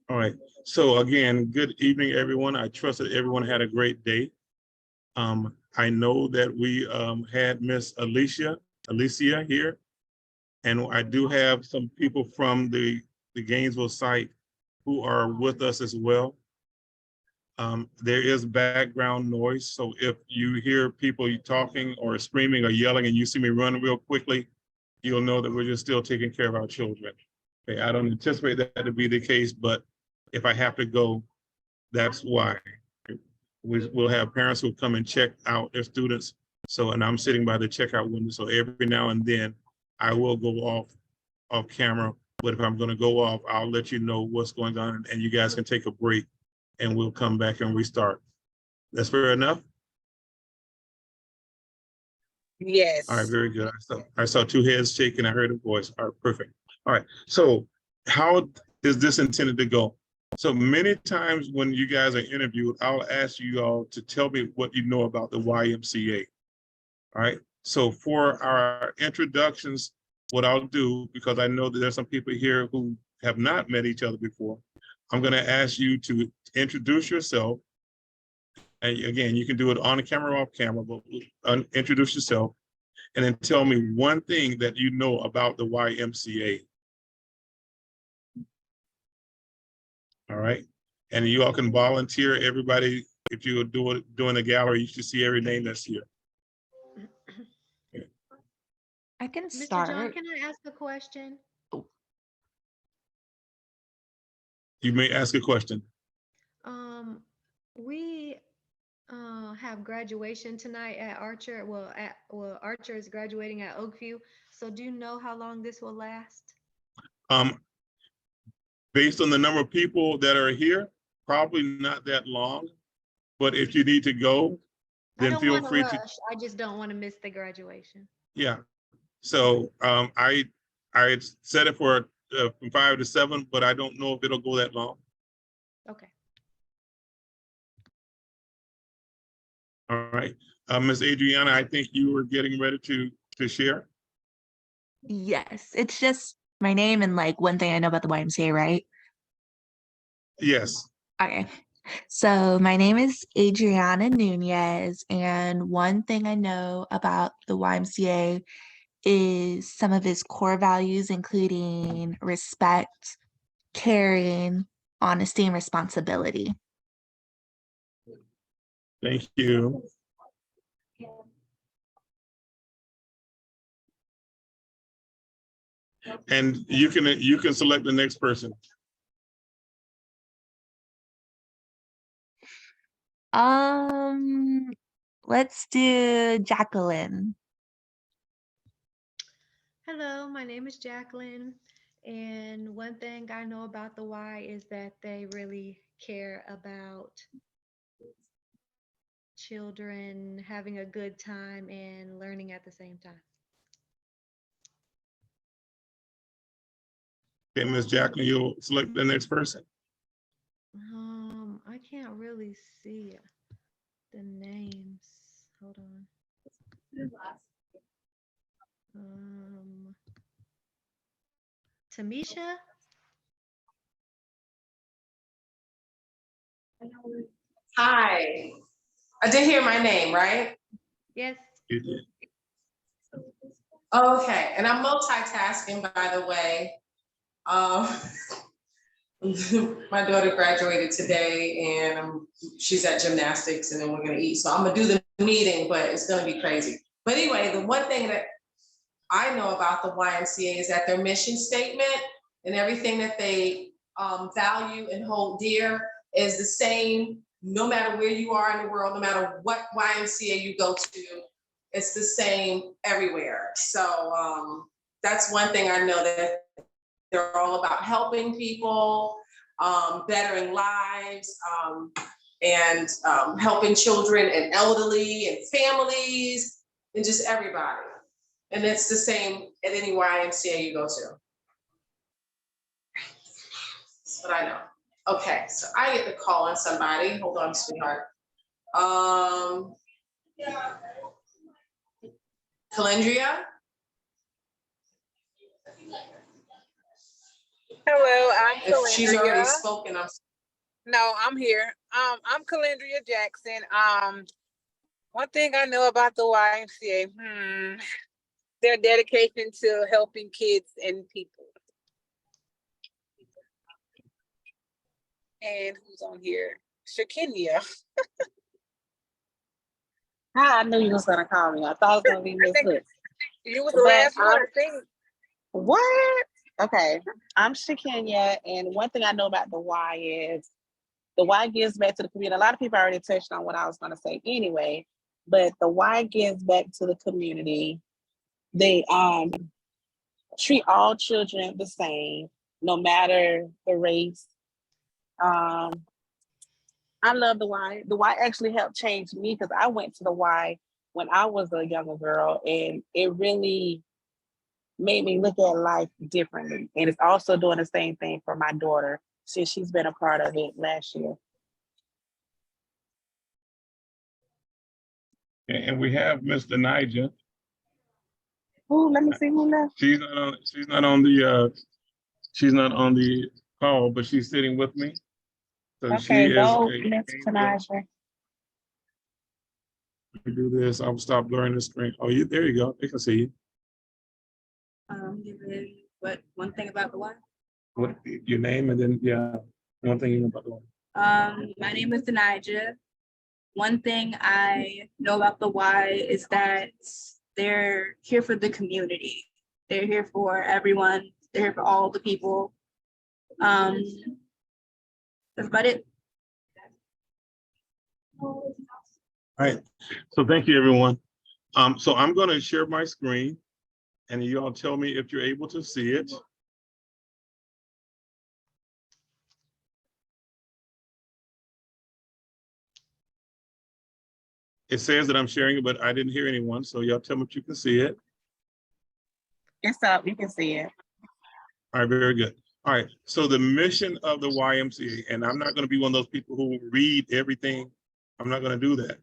All right. So again, good evening, everyone. I trust that everyone had a great day. I know that we had Miss Alicia here, and I do have some people from the Gainesville site who are with us as well. There is background noise, so if you hear people talking or screaming or yelling and you see me run real quickly, you'll know that we're just still taking care of our children. Okay, I don't anticipate that to be the case, but if I have to go, that's why. We'll have parents who come and check out their students. So, and I'm sitting by the checkout window. So every now and then I will go off camera, but if I'm going to go off, I'll let you know what's going on and you guys can take a break and we'll come back and restart. That's fair enough? Yes. All right, very good. I saw two heads shaking. I heard a voice. All right, perfect. All right, so how is this intended to go? So many times when you guys are interviewed, I'll ask you all to tell me what you know about the YMCA. All right, so for our introductions, what I'll do, because I know that there's some people here who have not met each other before, I'm going to ask you to introduce yourself. And again, you can do it on camera or off camera, but introduce yourself and then tell me one thing that you know about the YMCA. All right. And you all can volunteer, everybody. If you are doing the gallery, you should see every name that's here. Okay. I can Mr. start. John, can I ask a question? You may ask a question. We have graduation tonight at Archer. Well, Archer is graduating at Oakview. So do you know how long this will last? Based on the number of people that are here, probably not that long. But if you need to go, then feel free to. I just don't want to miss the graduation. Yeah. So I set it for from 5 to 7, but I don't know if it'll go that long. Okay. All right. Ms. Adriana, I think you were getting ready to share. Yes, it's just my name and like one thing I know about the YMCA, right? Yes. Okay. So my name is Adriana Nunez, and one thing I know about the YMCA is some of its core values, including respect, caring, honesty, and responsibility. Thank you. And you can select the next person. Let's do Jacqueline. Hello, my name is Jacqueline. And one thing I know about the Y is that they really care about children having a good time and learning at the same time. Okay, Ms. Jacqueline, you'll select the next person. I can't really see the names. Hold on. Tamisha? Hi. I did hear my name, right? Yes. You did. Okay, and I'm multitasking, by the way. My daughter graduated today and she's at gymnastics and then we're gonna eat. So I'm gonna do the meeting, but it's gonna be crazy. But anyway, the one thing that I know about the YMCA is that their mission statement and everything that they value and hold dear is the same, no matter where you are in the world, no matter what YMCA you go to, it's the same everywhere. So that's one thing I know, that they're all about helping people, bettering lives, and helping children and elderly and families and just everybody. And it's the same at any YMCA you go to. That's what I know. Okay, so I get to call on somebody. Hold on, sweetheart. Calendria? Hello, I'm If she's already Calendria. spoken, No, I'm here. I'm Calendria Jackson. One thing I know about the YMCA, their dedication to helping kids and people. And who's on here? Shakenia. I knew you was gonna call me. I thought it was gonna be Miss Hood. You was the But last one, I think. What? Okay, I'm Shakenya, and one thing I know about the Y is the Y gives back to the community. A lot of people already touched on what I was gonna say anyway, but the Y gives back to the community. They treat all children the same, no matter the race. I love the Y. The Y actually helped change me because I went to the Y when I was a younger girl, and it really made me look at life differently. And it's also doing the same thing for my daughter since she's been a part of it last year. And we have Mr. Nija. Ooh, let me see who left. She's not on the call, but she's sitting with me. So Okay, she is. go, Miss Tanaja. Do this. I'll stop blurring the screen. Oh, there you go. They can see you. But one thing about the Y. What your name and then one thing about the Y. My name is Denija. One thing I know about the Y is that they're here for the community. They're here for everyone. They're here for all the people. That's about it. All right. So thank you, everyone. So I'm going to share my screen, and you all tell me if you're able to see it. It says that I'm sharing it, but I didn't hear anyone. So y'all tell me if you can see it. It's up. You can see it. All right, very good. All right. So the mission of the YMCA, and I'm not going to be one of those people who read everything. I'm not going to do that.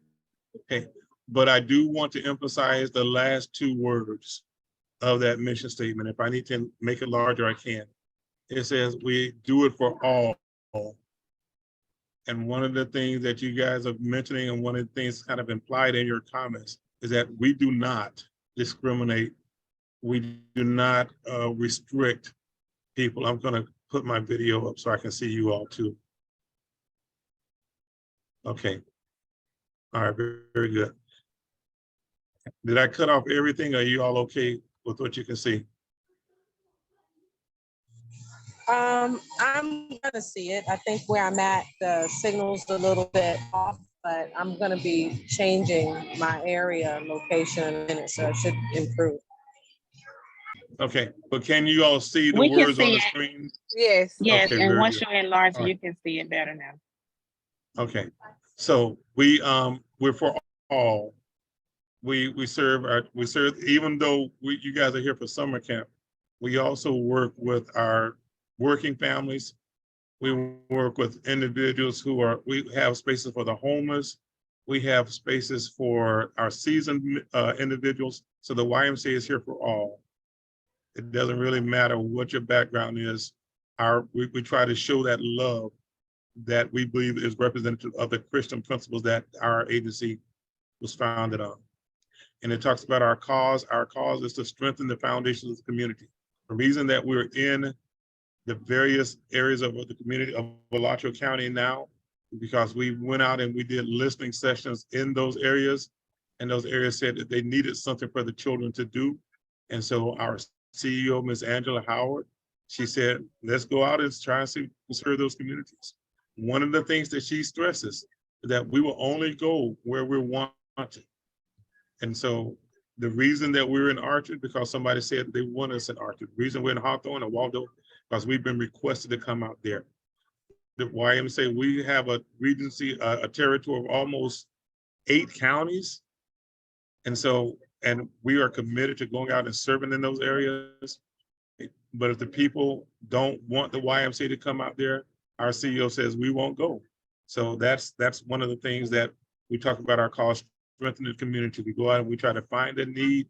Okay. But I do want to emphasize the last two words of that mission statement. If I need to make it larger, I can. It says we do it for all. And one of the things that you guys are mentioning, and one of the things kind of implied in your comments, is that we do not discriminate. We do not restrict people. I'm going to put my video up so I can see you all too. Okay. All right, very, very good. Did I cut off everything? Are you all okay with what you can see? I'm gonna see it. I think where I'm at, the signal's a little bit off, but I'm gonna be changing my area location in a minute, so it should improve. Okay, but can you all see the We can words on see the it. screen? Yes. Yes, Okay, and very once good. you enlarge All it, right. you can see it better now. Okay, so we're for all. We serve even though you guys are here for summer camp, we also work with our working families. We work with individuals we have spaces for the homeless. We have spaces for our seasoned individuals. So the YMCA is here for all. It doesn't really matter what your background is. We try to show that love that we believe is representative of the Christian principles that our agency was founded on. And it talks about our cause. Our cause is to strengthen the foundations of the community. The reason that we're in the various areas of the community of Alachua County now, because we went out and we did listening sessions in those areas, and those areas said that they needed something for the children to do. And so our CEO, Ms. Angela Howard, she said, let's go out and try and serve those communities. One of the things that she stresses is that we will only go where we're wanted. And so the reason that we're in Archer, because somebody said they want us in Archer. The reason we're in Hawthorne or Waldo, because we've been requested to come out there. The YMCA, we have a regency, a territory of almost 8 counties. And so, and we are committed to going out and serving in those areas. But if the people don't want the YMCA to come out there, our CEO says we won't go. So that's one of the things that we talk about our cause, strengthening the community. We go out and we try to find a need,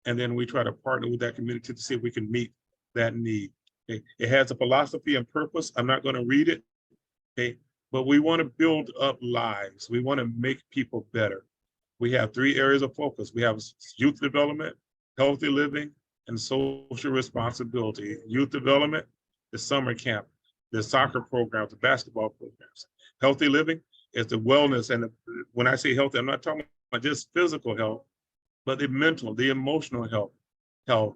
and then we try to partner with that community to see if we can meet that need. Okay? It has a philosophy and purpose. I'm not going to read it. Okay, but we want to build up lives. We want to make people better. We have 3 areas of focus. We have youth development, healthy living, and social responsibility. Youth development, the summer camp, the soccer programs, the basketball programs. Healthy living is the wellness. And when I say healthy, I'm not talking about just physical health, but the mental, the emotional health.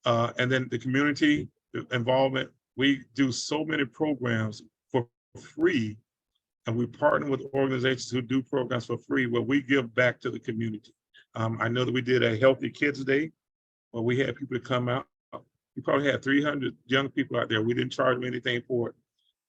And then the community involvement. We do so many programs for free, and we partner with organizations who do programs for free where we give back to the community. I know that we did a Healthy Kids Day where we had people to come out. We probably had 300 young people out there. We didn't charge them anything for it.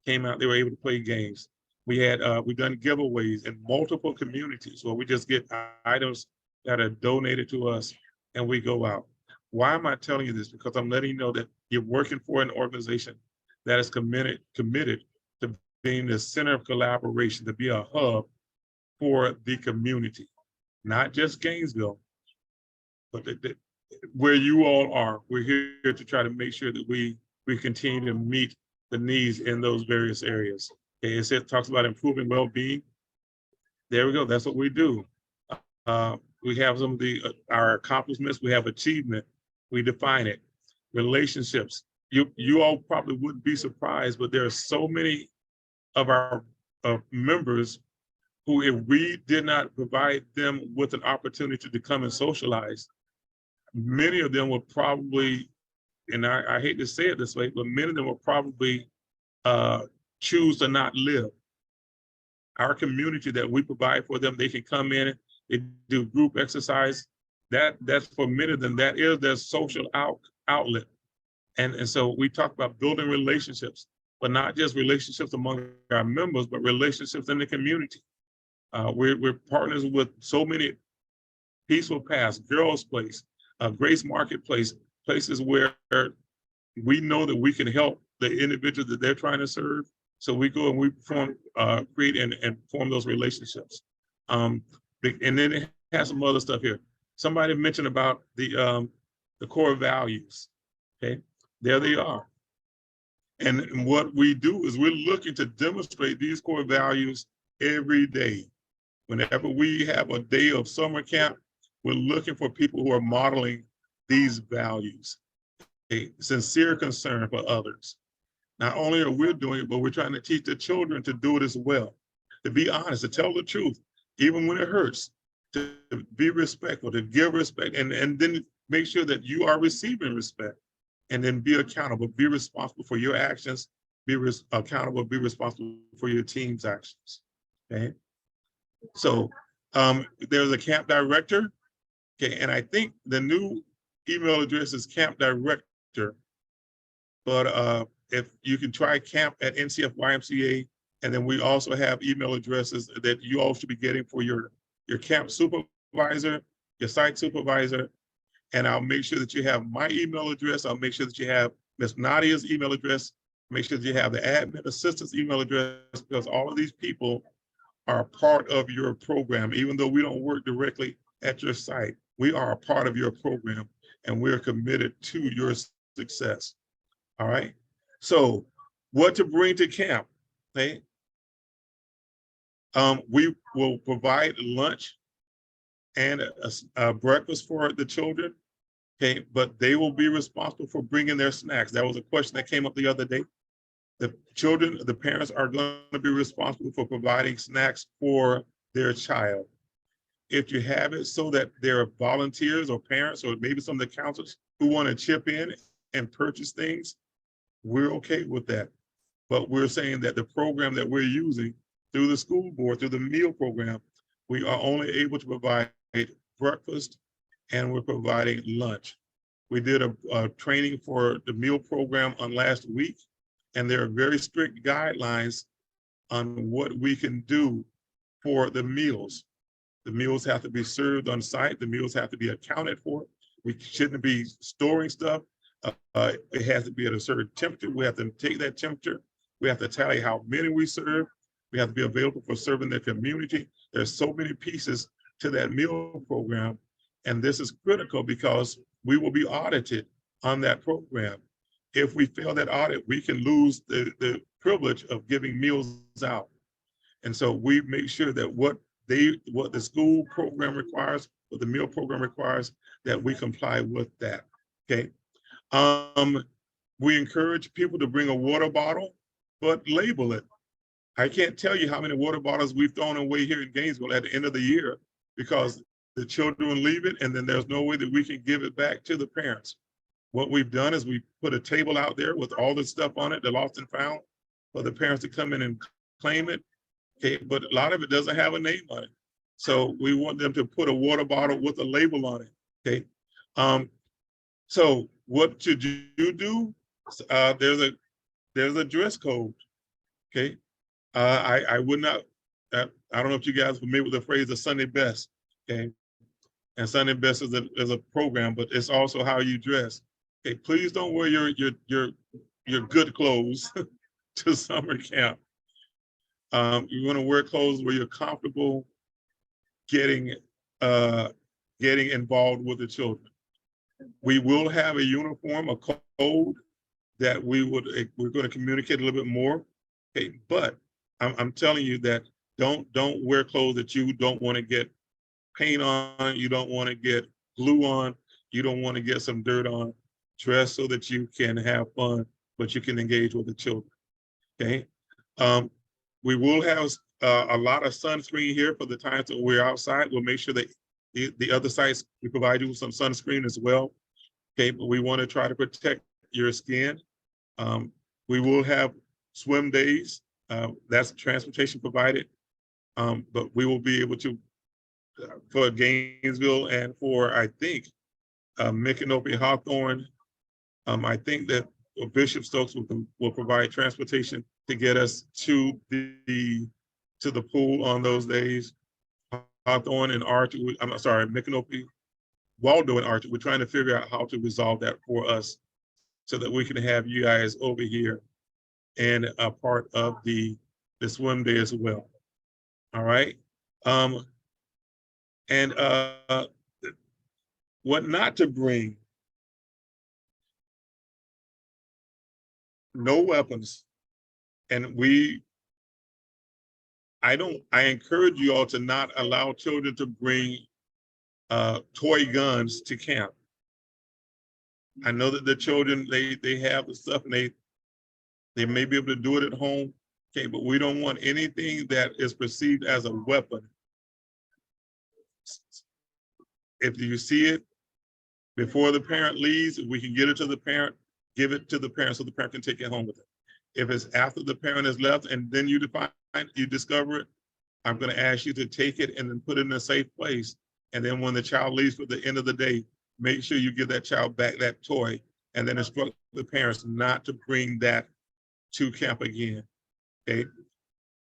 Came out, they were able to play games. We've done giveaways in multiple communities where we just get items that are donated to us and we go out. Why am I telling you this? Because I'm letting you know that you're working for an organization that is committed to being the center of collaboration, to be a hub for the community, not just Gainesville, but where you all are. We're here to try to make sure that we continue to meet the needs in those various areas. Okay, it talks about improving well-being. There we go. That's what we do. We have some of our accomplishments. We have achievement. We define it. Relationships. You all probably wouldn't be surprised, but there are so many of our members who, if we did not provide them with an opportunity to come and socialize, many of them would probably, and I hate to say it this way, but many of them will probably choose to not live. Our community that we provide for them, they can come in, they do group exercise. That's for many of them, that is their social outlet. And so we talk about building relationships, but not just relationships among our members, but relationships in the community. We're partners with so many Peaceful Paths, Girls Place, Grace Marketplace, places where we know that we can help the individuals that they're trying to serve. So we go and we create and form those relationships. And then it has some other stuff here. Somebody mentioned about the core values. Okay, there they are. And what we do is we're looking to demonstrate these core values every day. Whenever we have a day of summer camp, we're looking for people who are modeling these values. A sincere concern for others. Not only are we doing it, but we're trying to teach the children to do it as well. To be honest, to tell the truth, even when it hurts, to be respectful, to give respect, and then make sure that you are receiving respect. And then be accountable, be responsible for your actions, be accountable, be responsible for your team's actions, okay? So there's a camp director, okay, and I think the new email address is camp director, but if you can try camp at NCF YMCA, and then we also have email addresses that you all should be getting for your camp supervisor, your site supervisor, and I'll make sure that you have my email address. I'll make sure that you have Ms. Nadia's email address. Make sure that you have the admin assistant's email address, because all of these people are part of your program. Even though we don't work directly at your site, we are a part of your program and we're committed to your success. All right. So what to bring to camp, okay? We will provide lunch and a breakfast for the children, okay? But they will be responsible for bringing their snacks. That was a question that came up the other day. The children, the parents are going to be responsible for providing snacks for their child. If you have it so that there are volunteers or parents or maybe some of the counselors who want to chip in and purchase things, we're okay with that. But we're saying that the program that we're using through the school board, through the meal program, we are only able to provide breakfast and we're providing lunch. We did a training for the meal program on last week, and there are very strict guidelines on what we can do for the meals. The meals have to be served on site. The meals have to be accounted for. We shouldn't be storing stuff. It has to be at a certain temperature. We have to take that temperature. We have to tally how many we serve. We have to be available for serving the community. There's so many pieces to that meal program. And this is critical because we will be audited on that program. if we fail that audit, we can lose the privilege of giving meals out. And so we make sure that what the school program requires, what the meal program requires, that we comply with that. Okay. We encourage people to bring a water bottle, but label it. I can't tell you how many water bottles we've thrown away here in Gainesville at the end of the year because the children leave it and then there's no way that we can give it back to the parents. What we've done is we put a table out there with all the stuff on it, the lost and found, for the parents to come in and claim it. Okay, but a lot of it doesn't have a name on it. So we want them to put a water bottle with a label on it. Okay. So what should you do? There's a dress code. Okay. I would not, I don't know if you guys are familiar with the phrase the Sunday best. Okay. And Sunday best is a program, but it's also how you dress. Okay, please don't wear your good clothes to summer camp. You want to wear clothes where you're comfortable getting involved with the children. We will have a uniform, a code that we're going to communicate a little bit more. Okay, but I'm telling you that don't wear clothes that you don't want to get paint on, you don't want to get glue on, you don't want to get some dirt on. Dress so that you can have fun, but you can engage with the children. Okay. We will have a lot of sunscreen here for the times that we're outside. We'll make sure that the other sites, we provide you with some sunscreen as well. Okay, but we want to try to protect your skin. We will have swim days. That's transportation provided. But we will be able to, for Gainesville and for, I think, Micanopy Hawthorne, I think that Bishop Stokes will provide transportation to get us to the pool on those days. Hawthorne and Archer, I'm sorry, Micanopy, Waldo and Archer, we're trying to figure out how to resolve that for us so that we can have you guys over here and a part of the swim day as well. All right. And what not to bring: no weapons. And I encourage you all to not allow children to bring toy guns to camp. I know that the children, they have the stuff and they may be able to do it at home. Okay, but we don't want anything that is perceived as a weapon. If you see it before the parent leaves, if we can get it to the parent, give it to the parent so the parent can take it home with it. If it's after the parent has left and then you discover it, I'm going to ask you to take it and then put it in a safe place. And then when the child leaves for the end of the day, make sure you give that child back that toy and then instruct the parents not to bring that to camp again. Okay.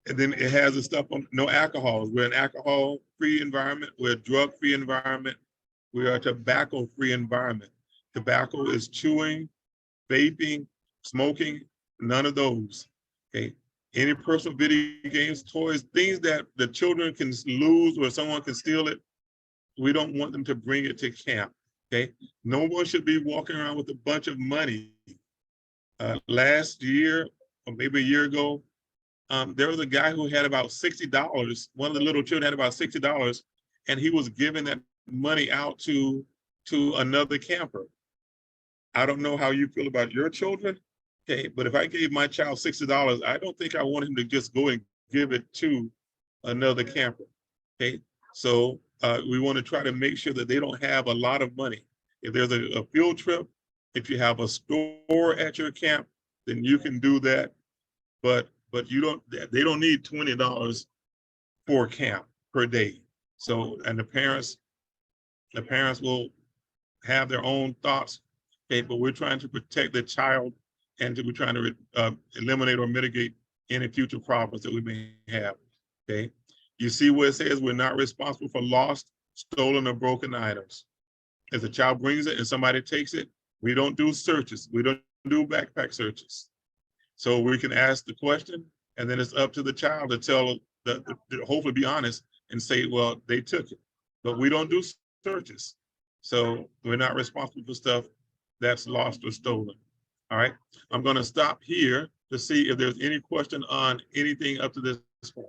And then it has the stuff on no alcohol. We're an alcohol-free environment. We're a drug-free environment. We are a tobacco-free environment. Tobacco is chewing, vaping, smoking, none of those. Okay. Any personal video games, toys, things that the children can lose or someone can steal it, we don't want them to bring it to camp. Okay. No one should be walking around with a bunch of money. Last year, or maybe a year ago, there was a guy who had about $60. One of the little children had about $60, and he was giving that money out to another camper. I don't know how you feel about your children, okay, but if I gave my child $60, I don't think I want him to just go and give it to another camper, okay? So we want to try to make sure that they don't have a lot of money. If there's a field trip, if you have a store at your camp, then you can do that, but they don't need $20 for camp per day. So, and the parents will have their own thoughts, okay, but we're trying to protect the child and we're trying to eliminate or mitigate any future problems that we may have, okay? You see where it says we're not responsible for lost, stolen, or broken items. If the child brings it and somebody takes it, we don't do searches. We don't do backpack searches. So we can ask the question, and then it's up to the child to tell, hopefully be honest and say, well, they took it. But we don't do searches. So we're not responsible for stuff that's lost or stolen. All right, I'm gonna stop here to see if there's any question on anything up to this point.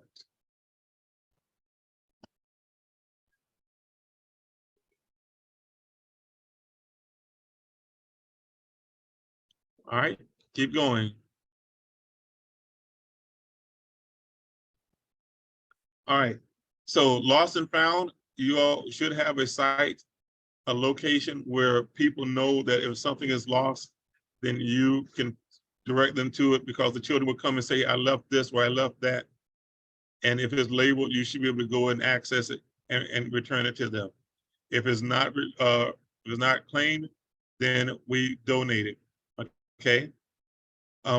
All right, keep going. All right, so lost and found, you all should have a site, a location where people know that if something is lost, then you can direct them to it, because the children will come and say, I left this or I left that. And if it's labeled, you should be able to go and access it and return it to them. If it's not claimed, then we donate it. Okay.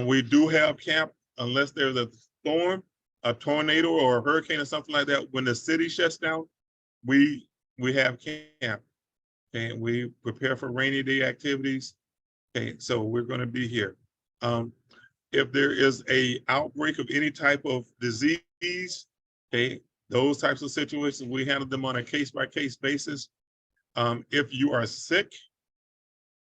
We do have camp unless there's a storm, a tornado, or a hurricane or something like that. When the city shuts down, we have camp. And we prepare for rainy day activities. Okay, so we're going to be here. If there is a outbreak of any type of disease, okay, those types of situations, we handle them on a case-by-case basis. If you are sick,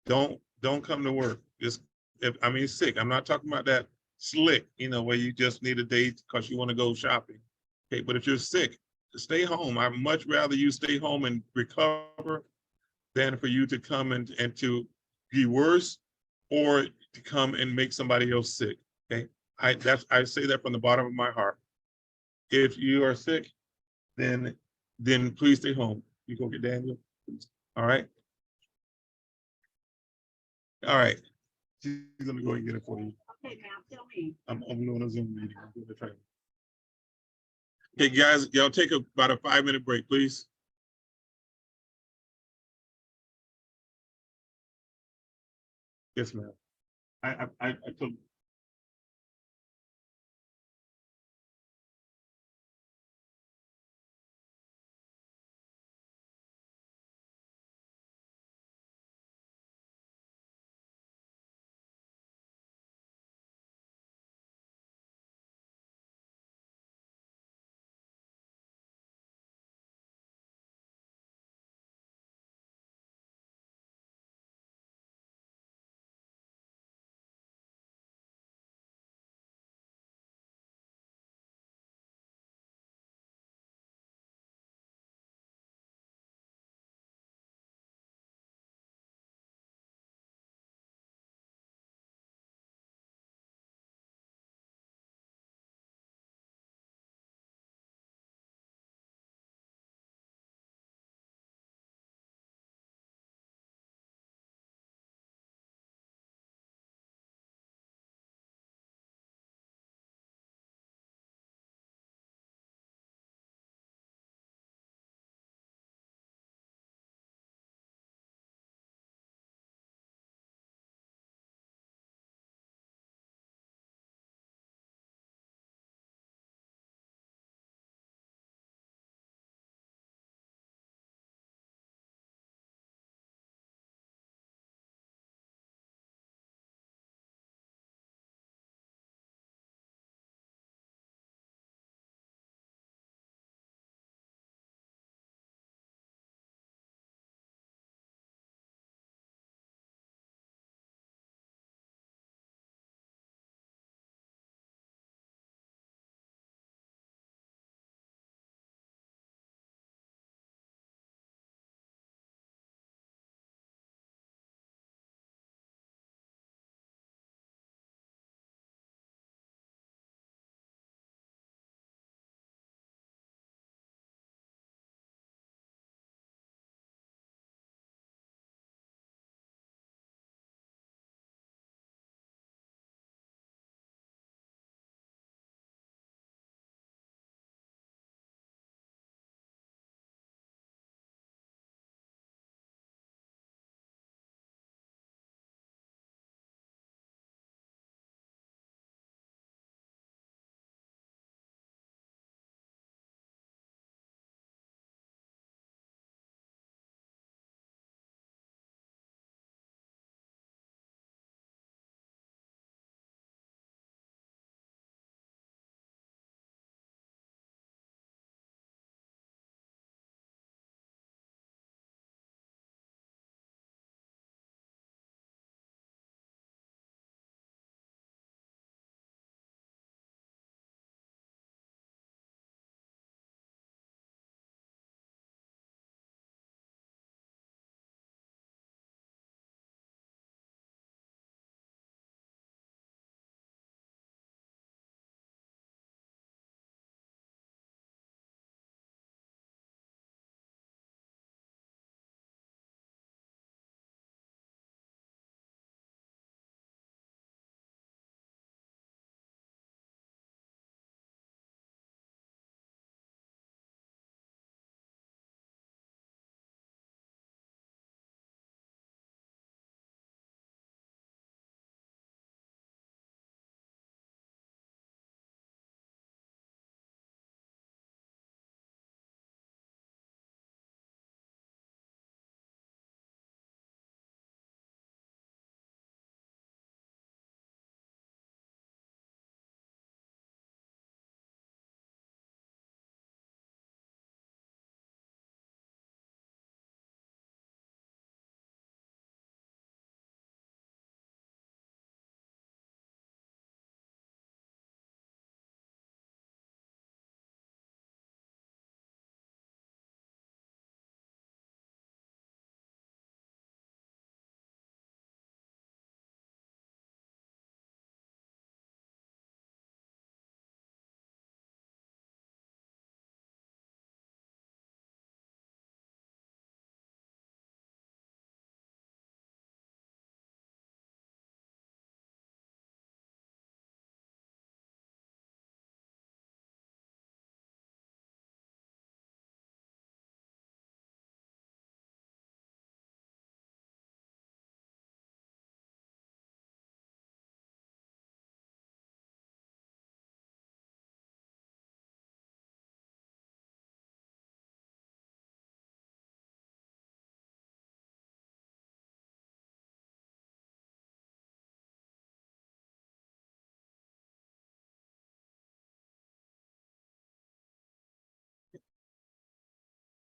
don't come to work. Just, if I mean sick, I'm not talking about that slick, where you just need a day because you want to go shopping. Okay, but if you're sick, stay home. I'd much rather you stay home and recover than for you to come and to be worse, or to come and make somebody else sick. Okay, I say that from the bottom of my heart. If you are sick, then please stay home. You go get Daniel. All right. All right. She's gonna go and get it for you. Okay, now tell me. I'm doing a Zoom meeting. I'm doing the training. Okay, guys, y'all take about a 5-minute break, please. Yes, ma'am. I told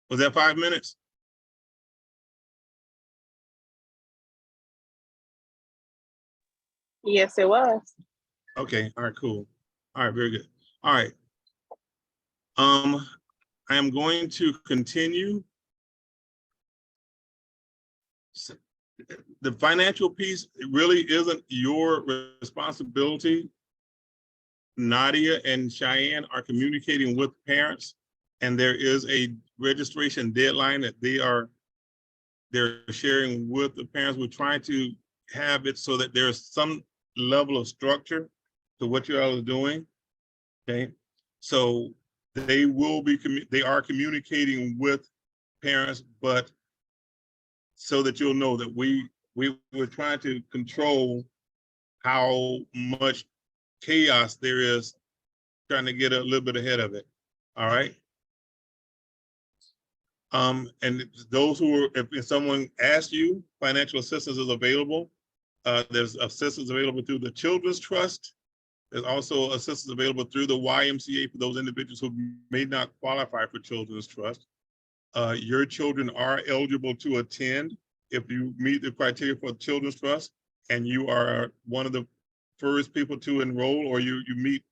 Was that 5 minutes? Yes, it was. Okay, all right, cool. All right, very good. All right. I am going to continue. The financial piece, it really isn't your responsibility. Nadia and Cheyenne are communicating with parents, and there is a registration deadline that they're sharing with the parents. We're trying to have it so that there's some level of structure to what you all are doing. Okay, so they are communicating with parents, but so that you'll know that we're trying to control how much chaos there is, trying to get a little bit ahead of it. All right. And those who are, if someone asks you, financial assistance is available. There's assistance available through the Children's Trust. There's also assistance available through the YMCA for those individuals who may not qualify for Children's Trust. Your children are eligible to attend if you meet the criteria for Children's Trust and you are one of the first people to enroll, or you meet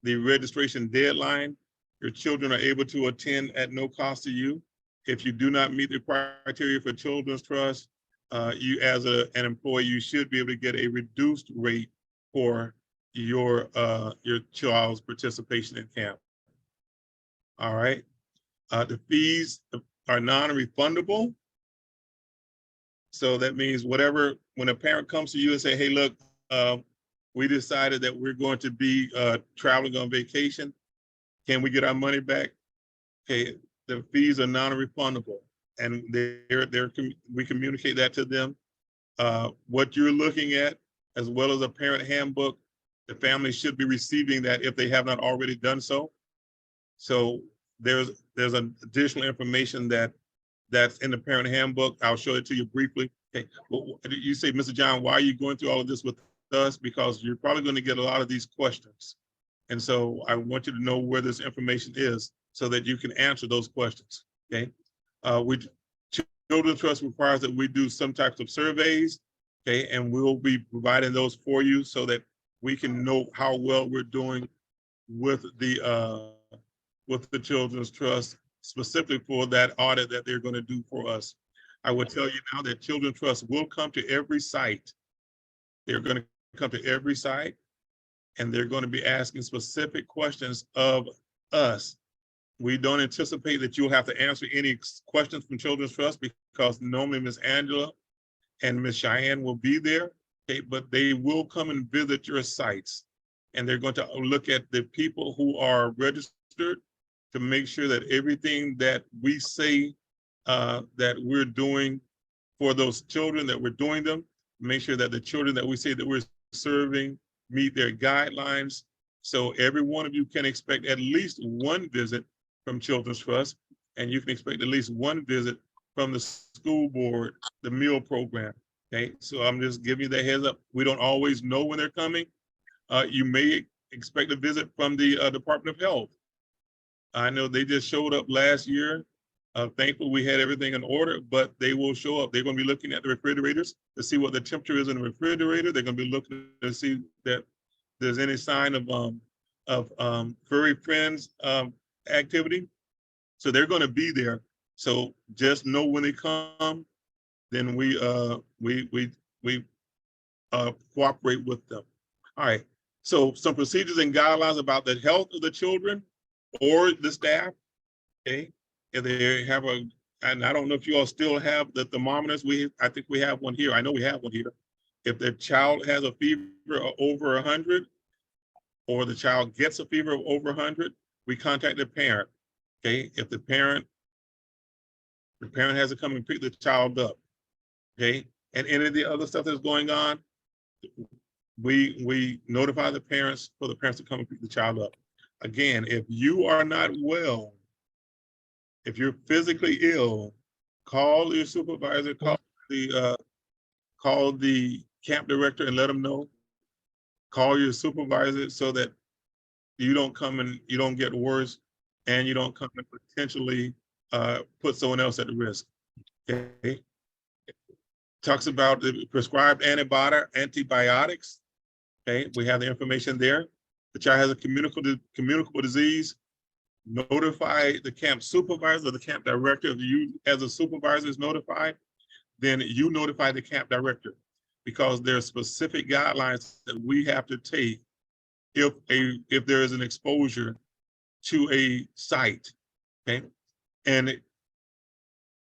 the registration deadline. Your children are able to attend at no cost to you. If you do not meet the criteria for Children's Trust, you as an employee, you should be able to get a reduced rate for your child's participation in camp. All right. The fees are non-refundable. So that means whatever, when a parent comes to you and say, hey, look, we decided that we're going to be traveling on vacation. Can we get our money back? Okay, the fees are non-refundable, and we communicate that to them. What you're looking at, as well as a parent handbook, the family should be receiving that if they have not already done so. So there's an additional information that's in the parent handbook. I'll show it to you briefly. Okay, well, you say, Mr. John, why are you going through all of this with us? Because you're probably going to get a lot of these questions. And so I want you to know where this information is so that you can answer those questions, okay? Children's Trust requires that we do some types of surveys, okay? And we'll be providing those for you so that we can know how well we're doing with the Children's Trust, specifically for that audit that they're going to do for us. I will tell you now that Children's Trust will come to every site. They're going to come to every site, and they're going to be asking specific questions of us. We don't anticipate that you'll have to answer any questions from Children's Trust because normally Ms. Angela and Ms. Cheyenne will be there, okay, but they will come and visit your sites, and they're going to look at the people who are registered to make sure that everything that we say that we're doing for those children, that we're doing them, make sure that the children that we say that we're serving meet their guidelines. So every one of you can expect at least one visit from Children's Trust, and you can expect at least one visit from the school board, the meal program, okay? So I'm just giving you the heads up. We don't always know when they're coming. You may expect a visit from the Department of Health. I know they just showed up last year. Thankfully, we had everything in order, but they will show up. They're going to be looking at the refrigerators to see what the temperature is in the refrigerator. They're going to be looking to see that there's any sign of furry friends activity. So they're going to be there. So just know when they come, then we cooperate with them. All right. So some procedures and guidelines about the health of the children or the staff. Okay. If they have and I don't know if you all still have the thermometers. I think we have one here. I know we have one here. If the child has a fever of over 100, or the child gets a fever of over 100, we contact the parent. Okay, if the parent has to come and pick the child up. Okay, and any of the other stuff that's going on, we notify the parents for the parents to come and pick the child up. Again, if you are not well, if you're physically ill, call your supervisor, call the camp director and let them know. Call your supervisor so that you don't come and you don't get worse, and you don't come and potentially put someone else at risk. Okay. Talks about the prescribed antibiotics. Okay, we have the information there. The child has a communicable disease. Notify the camp supervisor or the camp director. If you as a supervisor is notified, then you notify the camp director, because there are specific guidelines that we have to take if there is an exposure to a site. Okay, and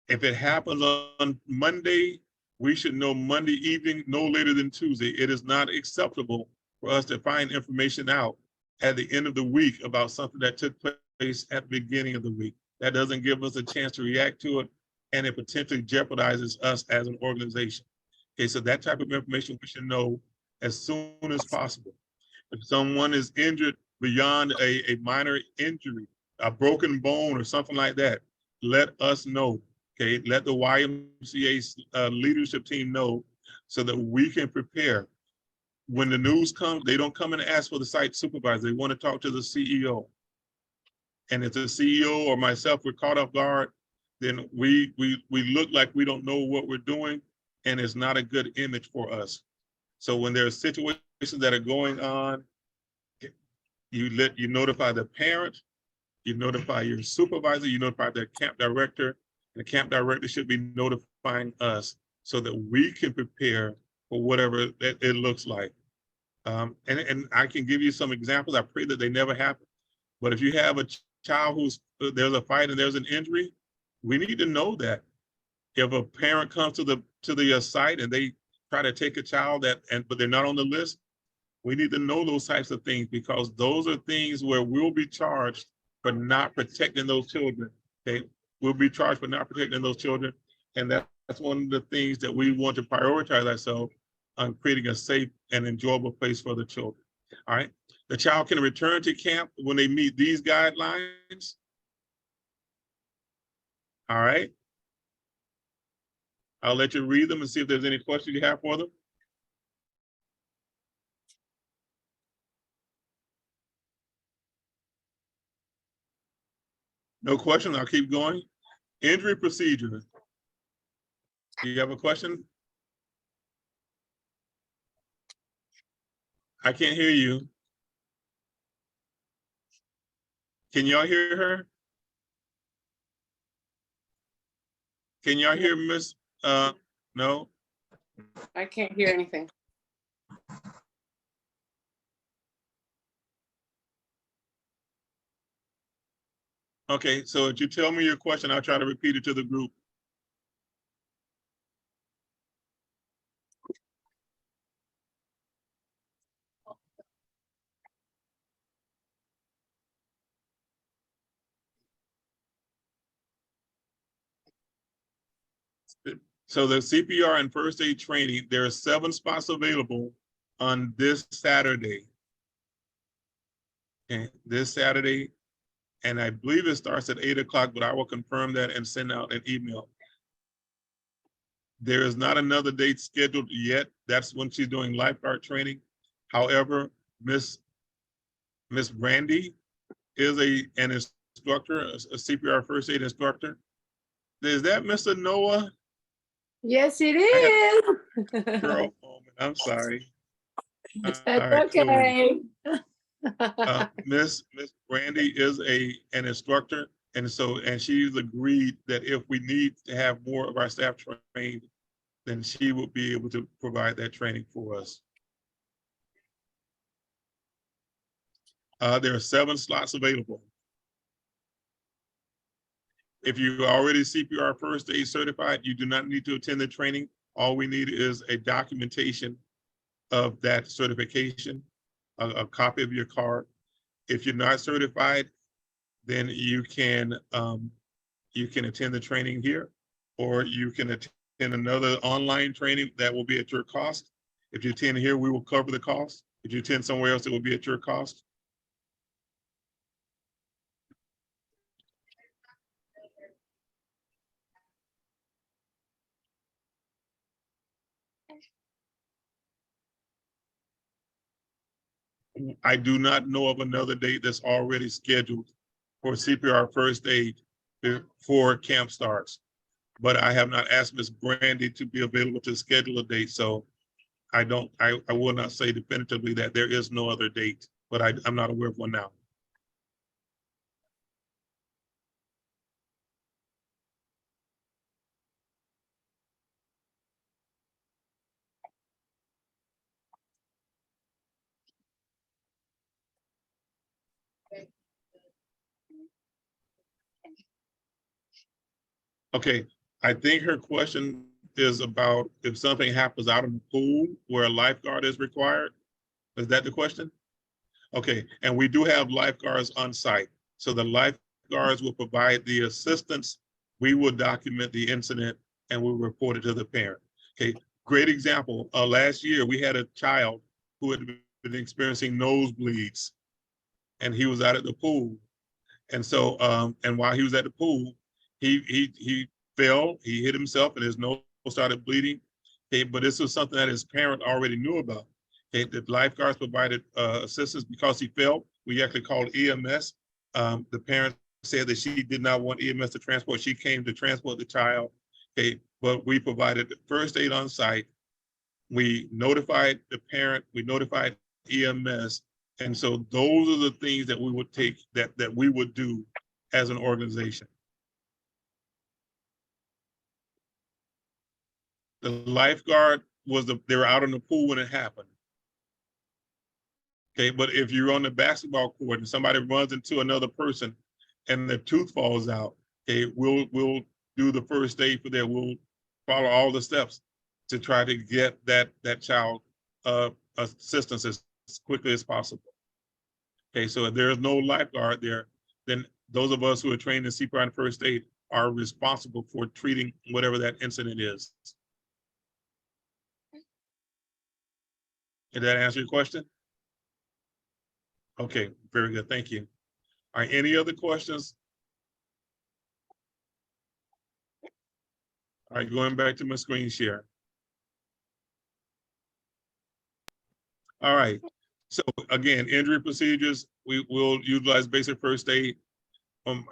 if it happens on Monday, we should know Monday evening, no later than Tuesday. It is not acceptable for us to find information out at the end of the week about something that took place at the beginning of the week. That doesn't give us a chance to react to it, and it potentially jeopardizes us as an organization. Okay, so that type of information we should know as soon as possible. If someone is injured beyond a minor injury, a broken bone or something like that, let us know. Okay, let the YMCA leadership team know so that we can prepare. When the news comes, they don't come and ask for the site supervisor. They want to talk to the CEO. And if the CEO or myself were caught off guard, then we look like we don't know what we're doing, and it's not a good image for us. So when there's situations that are going on, you notify the parent, you notify your supervisor, you notify the camp director. The camp director should be notifying us so that we can prepare for whatever it looks like. And I can give you some examples. I pray that they never happen. But if you have a child who's there's a fight and there's an injury, we need to know that. If a parent comes to the site and they try to take a child but they're not on the list, we need to know those types of things, because those are things where we'll be charged for not protecting those children. Okay, we'll be charged for not protecting those children, and that's one of the things that we want to prioritize ourselves on, creating a safe and enjoyable place for the children. All right, the child can return to camp when they meet these guidelines. All right, I'll let you read them and see if there's any questions you have for them. No question, I'll keep going. Injury procedure. Do you have a question? I can't hear you. Can y'all hear her? Can y'all hear Miss? No? I can't hear anything. Okay, so if you tell me your question, I'll try to repeat it to the group. So the CPR and first aid training, there are 7 spots available on this Saturday. Okay, this Saturday, and I believe it starts at 8 o'clock, but I will confirm that and send out an email. There is not another date scheduled yet. That's when she's doing lifeguard training. However, Miss Brandy is an instructor, a CPR first aid instructor. Is that Mr. Noah? Yes, it is. Girl, I'm sorry. That's All right, okay. Miss Brandy is an instructor, and she's agreed that if we need to have more of our staff trained, then she will be able to provide that training for us. There are 7 slots available. If you're already CPR first aid certified, you do not need to attend the training. All we need is a documentation of that certification, a copy of your card. If you're not certified, then you can attend the training here, or you can attend another online training that will be at your cost. If you attend here, we will cover the cost. If you attend somewhere else, it will be at your cost. I do not know of another date that's already scheduled for CPR first aid. before camp starts. But I have not asked Miss Brandy to be available to schedule a date, so I will not say definitively that there is no other date, but I'm not aware of one now. Okay, I think her question is about if something happens out in the pool where a lifeguard is required. Is that the question? Okay, and we do have lifeguards on site. So the lifeguards will provide the assistance. We will document the incident and we'll report it to the parent. Okay, great example. Last year we had a child who had been experiencing nosebleeds and he was out at the pool. And so, and while he was at the pool, he fell, he hit himself and his nose started bleeding. Okay, but this was something that his parent already knew about. Okay, the lifeguards provided assistance because he fell. We actually called EMS. The parent said that she did not want EMS to transport. She came to transport the child. Okay, but we provided first aid on site. We notified the parent. We notified EMS. And so those are the things that we would take, that we would do as an organization. The lifeguard they were out in the pool when it happened. Okay, but if you're on the basketball court and somebody runs into another person and the tooth falls out, okay, we'll do the first aid for that. We'll follow all the steps to try to get that child assistance as quickly as possible. Okay, so if there's no lifeguard there, then those of us who are trained in CPR and first aid are responsible for treating whatever that incident is. Did that answer your question? Okay, very good, thank you. All right, any other questions? All right, going back to my screen share. All right, so again, injury procedures, we will utilize basic first aid.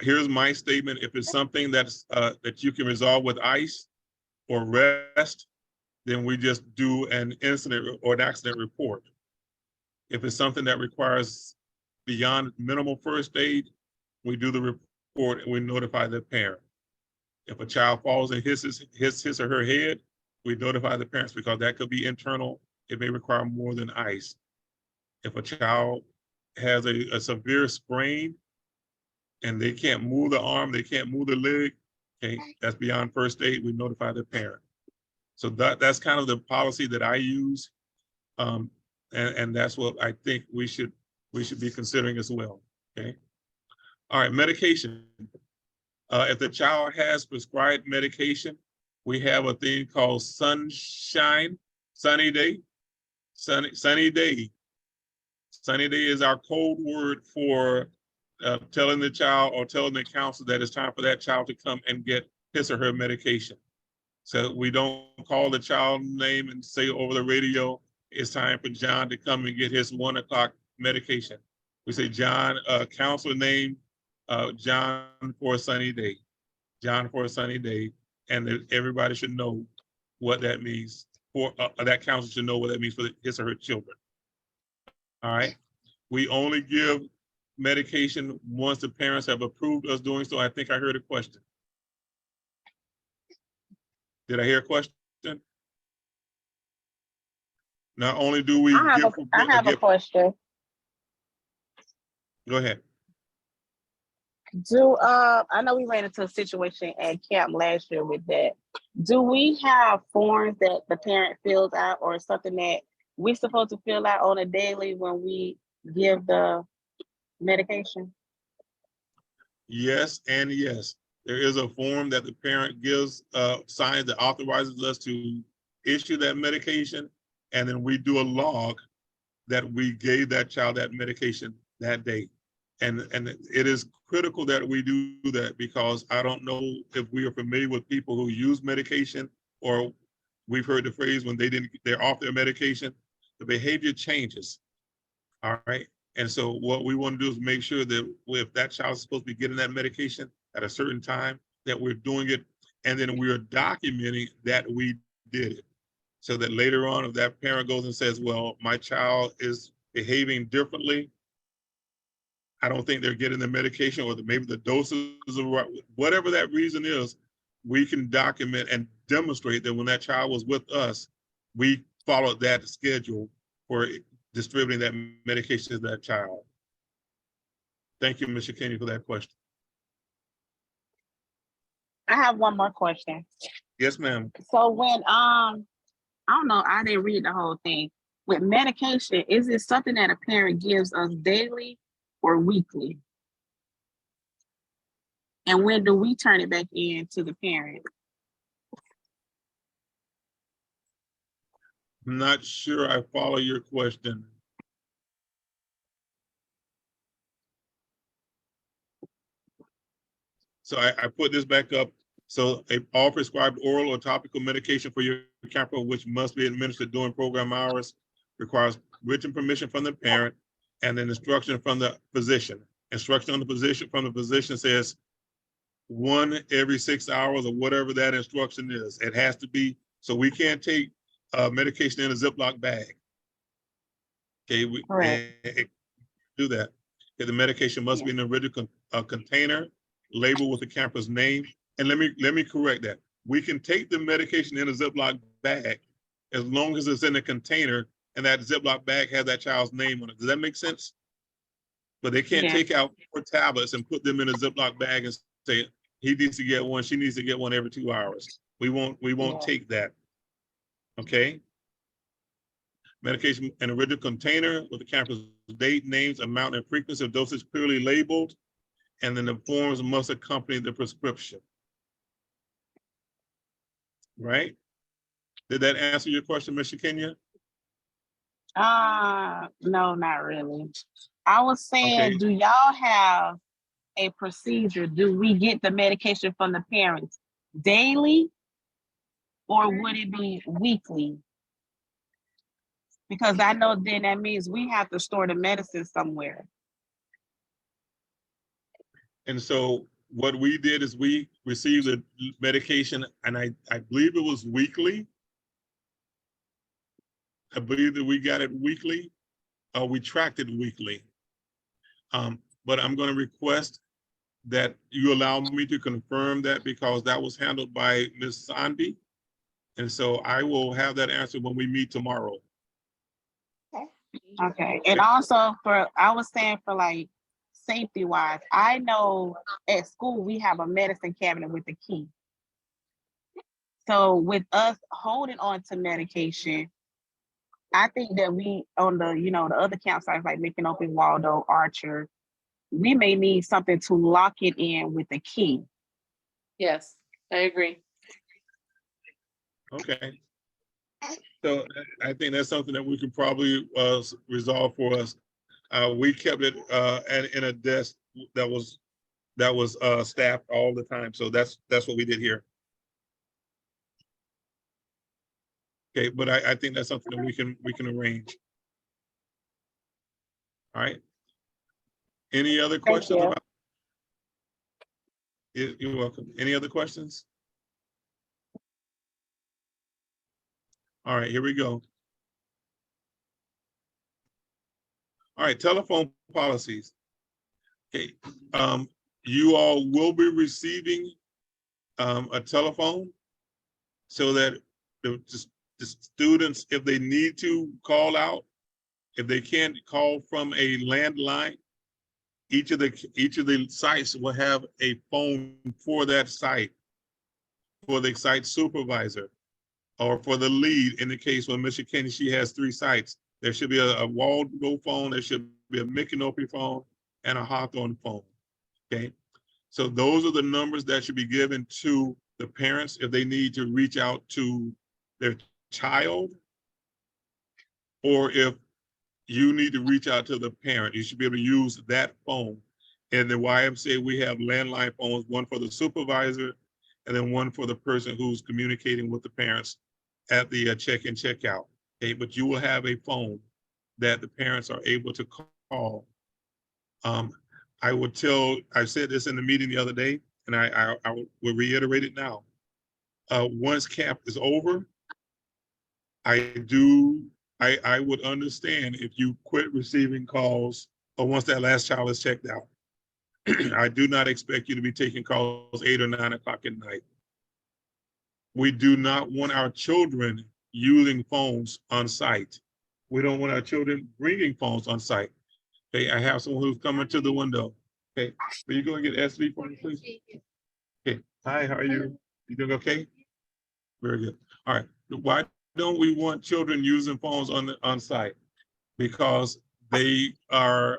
Here's my statement. If it's something that's that you can resolve with ice or rest, then we just do an incident or an accident report. If it's something that requires beyond minimal first aid, we do the report and we notify the parent. If a child falls and hits his or her head, we notify the parents because that could be internal. It may require more than ice. If a child has a severe sprain and they can't move the arm, they can't move the leg, okay, that's beyond first aid, we notify the parent. So that's kind of the policy that I use. And that's what I think we should be considering as well, okay? All right, medication. If the child has prescribed medication, we have a thing called sunny day. Sunny day. Sunny day is our code word for telling the child or telling the counselor that it's time for that child to come and get his or her medication. So we don't call the child name and say over the radio, it's time for John to come and get his 1 o'clock medication. We say, John, counselor name, John for a sunny day. John for a sunny day. And everybody should know what that means for, that counselor should know what that means for his or her children. All right. We only give medication once the parents have approved us doing so. I think I heard a question. Did I hear a question? Not only do we I have a question. Go ahead. I know we ran into a situation at camp last year with that. Do we have forms that the parent fills out or something that we're supposed to fill out on a daily when we give the medication? Yes and yes. There is a form that the parent gives, signs that authorizes us to issue that medication. And then we do a log that we gave that child that medication that day. And it is critical that we do that because I don't know if we are familiar with people who use medication, or we've heard the phrase when they're off their medication, the behavior changes. All right. And so what we want to do is make sure that if that child is supposed to be getting that medication at a certain time, that we're doing it, and then we're documenting that we did it. So that later on, if that parent goes and says, well, my child is behaving differently, I don't think they're getting the medication, or maybe the doses are right, whatever that reason is, we can document and demonstrate that when that child was with us, we followed that schedule for distributing that medication to that child. Thank you, Mr. Kenny, for that question. I have one more question. Yes, ma'am. So when I don't know, I didn't read the whole thing. With medication, is it something that a parent gives us daily or weekly? And when do we turn it back in to the parent? I'm not sure I follow your question. So I put this back up. So all prescribed oral or topical medication for your camper, which must be administered during program hours, requires written permission from the parent and an instruction from the physician. Instruction on the physician from the physician says 1 every 6 hours, or whatever that instruction is. It has to be, so we can't take medication in a Ziploc bag. Okay, we do that. Okay, the medication must be in the original container, labeled with the camper's name. And let me correct that. We can take the medication in a Ziploc bag as long as it's in a container and that Ziploc bag has that child's name on it. Does that make sense? But they can't take out 4 tablets and put them in a Ziploc bag and say, he needs to get one, she needs to get one every 2 hours. We won't take that. Okay? Medication in original container with the camper's date, names, amount, and frequency of dosage clearly labeled, and then the forms must accompany the prescription. Right? Did that answer your question, Mr. Kenya? No, not really. I was saying, Okay. do y'all have a procedure? Do we get the medication from the parents daily, or would it be weekly? Because I know then that means we have to store the medicine somewhere. And so what we did is we received the medication, and I believe it was weekly. I believe that we got it weekly, or we tracked it weekly. But I'm going to request that you allow me to confirm that, because that was handled by Ms. Sandy. And so I will have that answer when we meet tomorrow. Okay. And also I was saying for like safety wise, I know at school we have a medicine cabinet with a key. So with us holding on to medication, I think that we on the, the other campsites like Lincoln Open, Waldo, Archer, we may need something to lock it in with a key. Yes, I agree. Okay. So I think that's something that we can probably resolve for us. We kept it in a desk that was staffed all the time. So that's what we did here. Okay, but I think that's something that we can arrange. All right. Any other questions about? You're welcome. Any other questions? All right, here we go. All right, telephone policies. Okay, you all will be receiving a telephone so that the students, if they need to call out, if they can't call from a landline, each of the sites will have a phone for that site, for the site supervisor, or for the lead. In the case when Mr. Kenny, she has 3 sites. There should be a Waldo phone, there should be a Micanopy phone, and a Hawthorne phone. Okay, so those are the numbers that should be given to the parents if they need to reach out to their child, or if you need to reach out to the parent, you should be able to use that phone. In the YMCA, we have landline phones, one for the supervisor, and then one for the person who's communicating with the parents at the check-in, check-out. Okay, but you will have a phone that the parents are able to call. I said this in the meeting the other day, and I will reiterate it now. Once camp is over, I would understand if you quit receiving calls or once that last child is checked out. I do not expect you to be taking calls 8 or 9 o'clock at night. We do not want our children using phones on site. We don't want our children bringing phones on site. Okay, I have someone who's coming to the window. Okay, will you go and get SV for me, please? Okay, hi, how are you? You doing okay? Very good. All right, why don't we want children using phones on site? Because they are,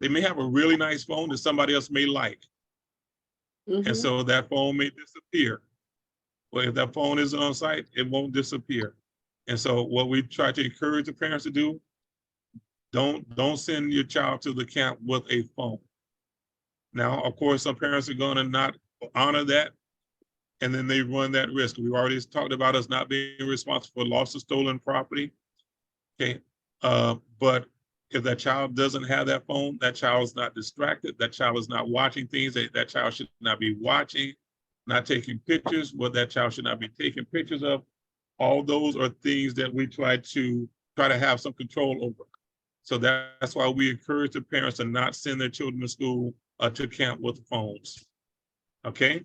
they may have a really nice phone that somebody else may like. And so that phone may disappear. Well, if that phone isn't on site, it won't disappear. And so what we try to encourage the parents to do, don't send your child to the camp with a phone. Now, of course, some parents are gonna not honor that, and then they run that risk. We've already talked about us not being responsible for loss of stolen property. Okay, but if that child doesn't have that phone, that child is not distracted, that child is not watching things that child should not be watching, not taking pictures, what that child should not be taking pictures of. All those are things that we try to have some control over. So that's why we encourage the parents to not send their children to school to camp with phones. Okay?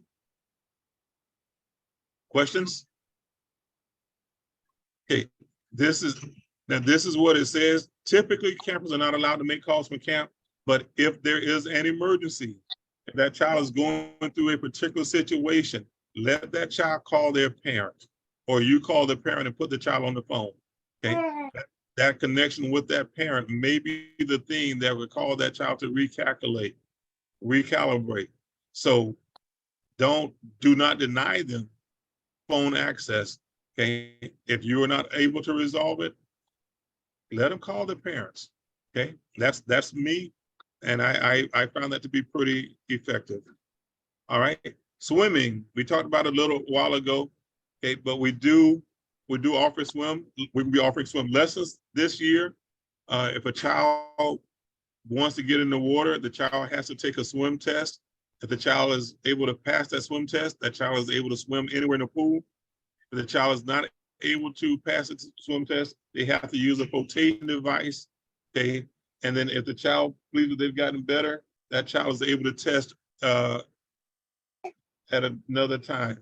Questions? Okay, this is what it says. Typically, campers are not allowed to make calls from camp, but if there is an emergency, if that child is going through a particular situation, let that child call their parent, or you call the parent and put the child on the phone. Okay, that connection with that parent may be the thing that would cause that child to recalibrate. So do not deny them phone access. Okay, if you are not able to resolve it, let them call their parents. Okay, that's me, and I found that to be pretty effective. All right, swimming, we talked about a little while ago. Okay, but we do offer swim. We'll be offering swim lessons this year. If a child wants to get in the water, the child has to take a swim test. If the child is able to pass that swim test, that child is able to swim anywhere in the pool. If the child is not able to pass the swim test, they have to use a flotation device. Okay, and then if the child believes that they've gotten better, that child is able to test at another time.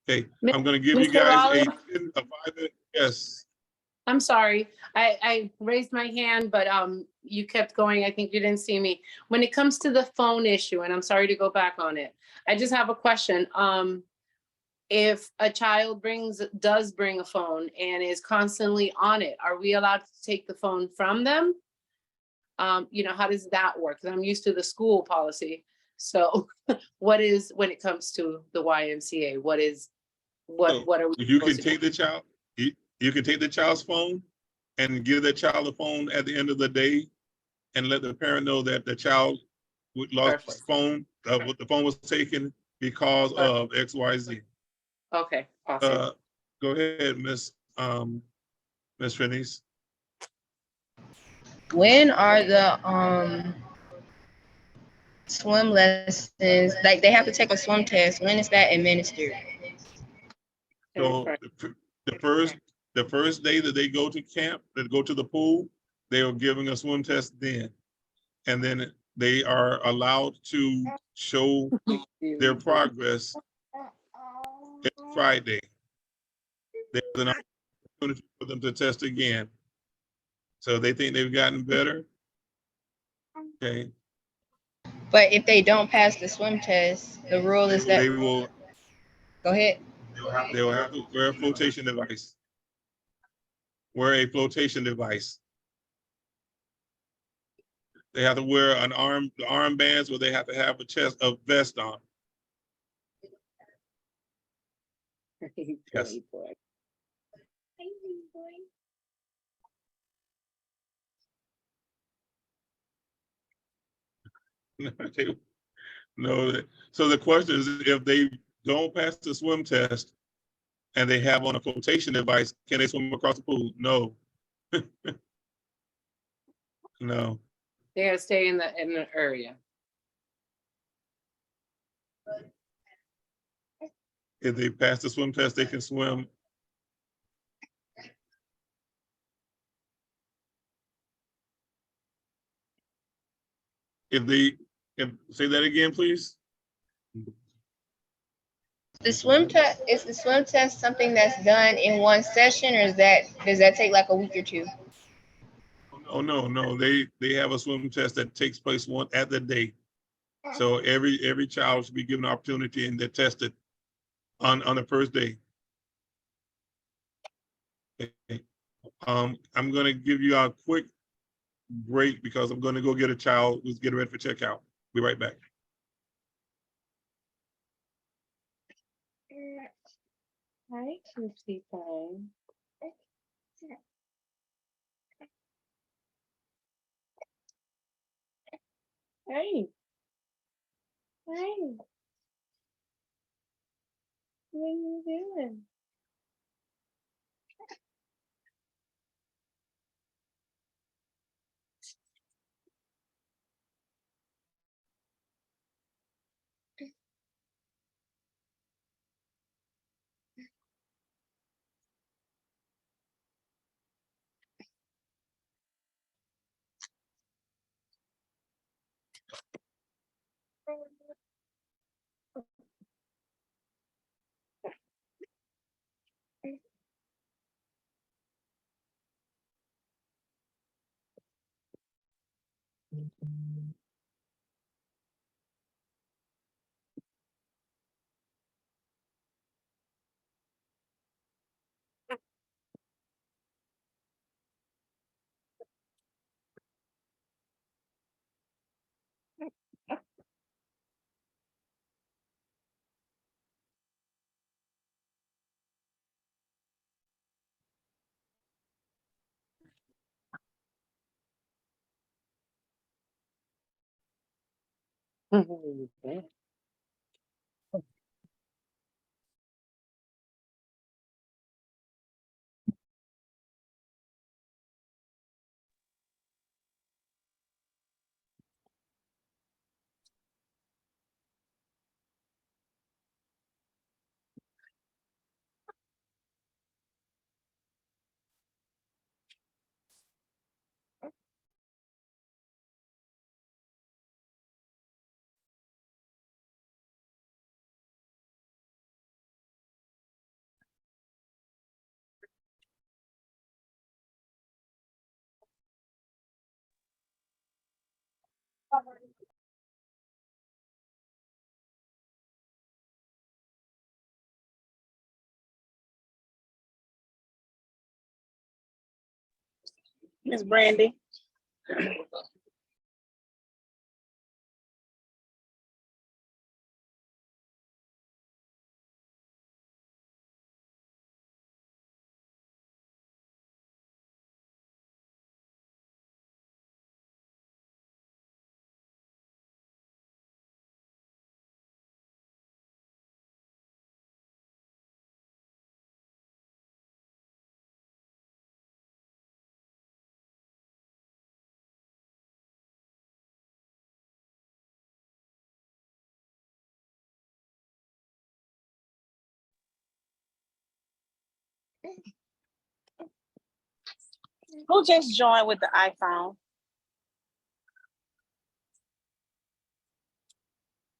Okay, I'm going to give you Mr. guys a Rollins? 5-minute. Yes. I'm sorry. I raised my hand, but you kept going. I think you didn't see me. When it comes to the phone issue, and I'm sorry to go back on it, I just have a question. If a child does bring a phone and is constantly on it, are we allowed to take the phone from them? You know, how does that work? Because I'm used to the school policy. So what is, when it comes to the YMCA, what are we? You can take the child, you can take the child's phone and give the child the phone at the end of the day and let the parent know that the child lost his phone, the phone was taken because of XYZ. Okay, awesome. Go ahead, Miss Fenice. When are the swim lessons, like they have to take a swim test, when is that administered? So the first day that they go to camp, that go to the pool, they are giving a swim test then. And then they are allowed to show their progress every Friday. There's an opportunity for them to test again. So they think they've gotten better. Okay. But if they don't pass the swim test, the rule is that they will go ahead. They will have to wear a flotation device. Wear a flotation device. They have to wear an armbands, where they have to have a vest on. Yes. No. So the question is, if they don't pass the swim test and they have on a flotation device, can they swim across the pool? No. No. They gotta stay in the area. If they pass the swim test, they can swim. Say that again, please. The swim test, is the swim test something that's done in one session, or does that take like a week or two? Oh, no, they have a swim test that takes place one at the day. So every child should be given an opportunity and they're tested on the first day. Okay. I'm gonna give you a quick break because I'm gonna go get a child who's getting ready for checkout. Be right back. Hi, Cutie Pie. Hey. Hey. What are you doing? Miss Brandy. Who just joined with the iPhone?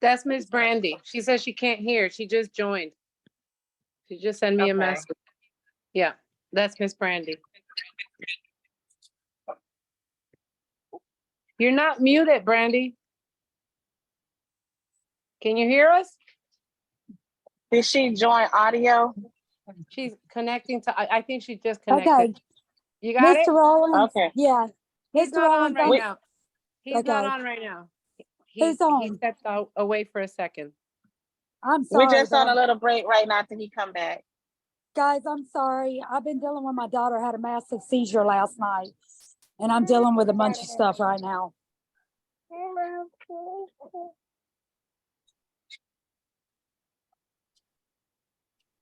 That's Miss Brandy. She says she can't hear. She just joined. She just sent me a Okay. message. Yeah, that's Miss Brandy. You're not muted, Brandy. Can you hear us? Did she join audio? She's connecting to, I think she just connected. Okay, You got it? Mr. Rollins. Okay. Yeah, He's Mr. not on Rollins. right Wait. now. He's not Okay. on right now. Who's He on? stepped away for a second. I'm We're sorry, just on a little break right now till he come back. guys. I'm sorry. I've been dealing with my daughter had a massive seizure last night, and I'm dealing with a bunch of stuff right now.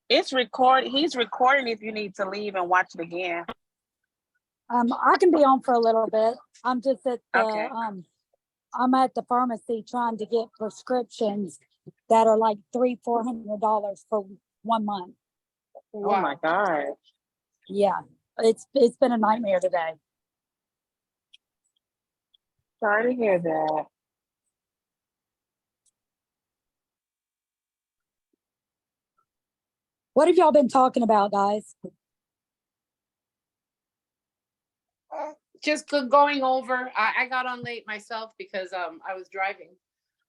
He's recording if you need to leave and watch it again. I can be on for a little bit. I'm just at the Okay. I'm at the pharmacy trying to get prescriptions that are like $300-400 for 1 month. Oh my God. Yeah, it's been a nightmare today. Sorry to hear that. What have y'all been talking about, guys? Just going over, I got on late myself because I was driving.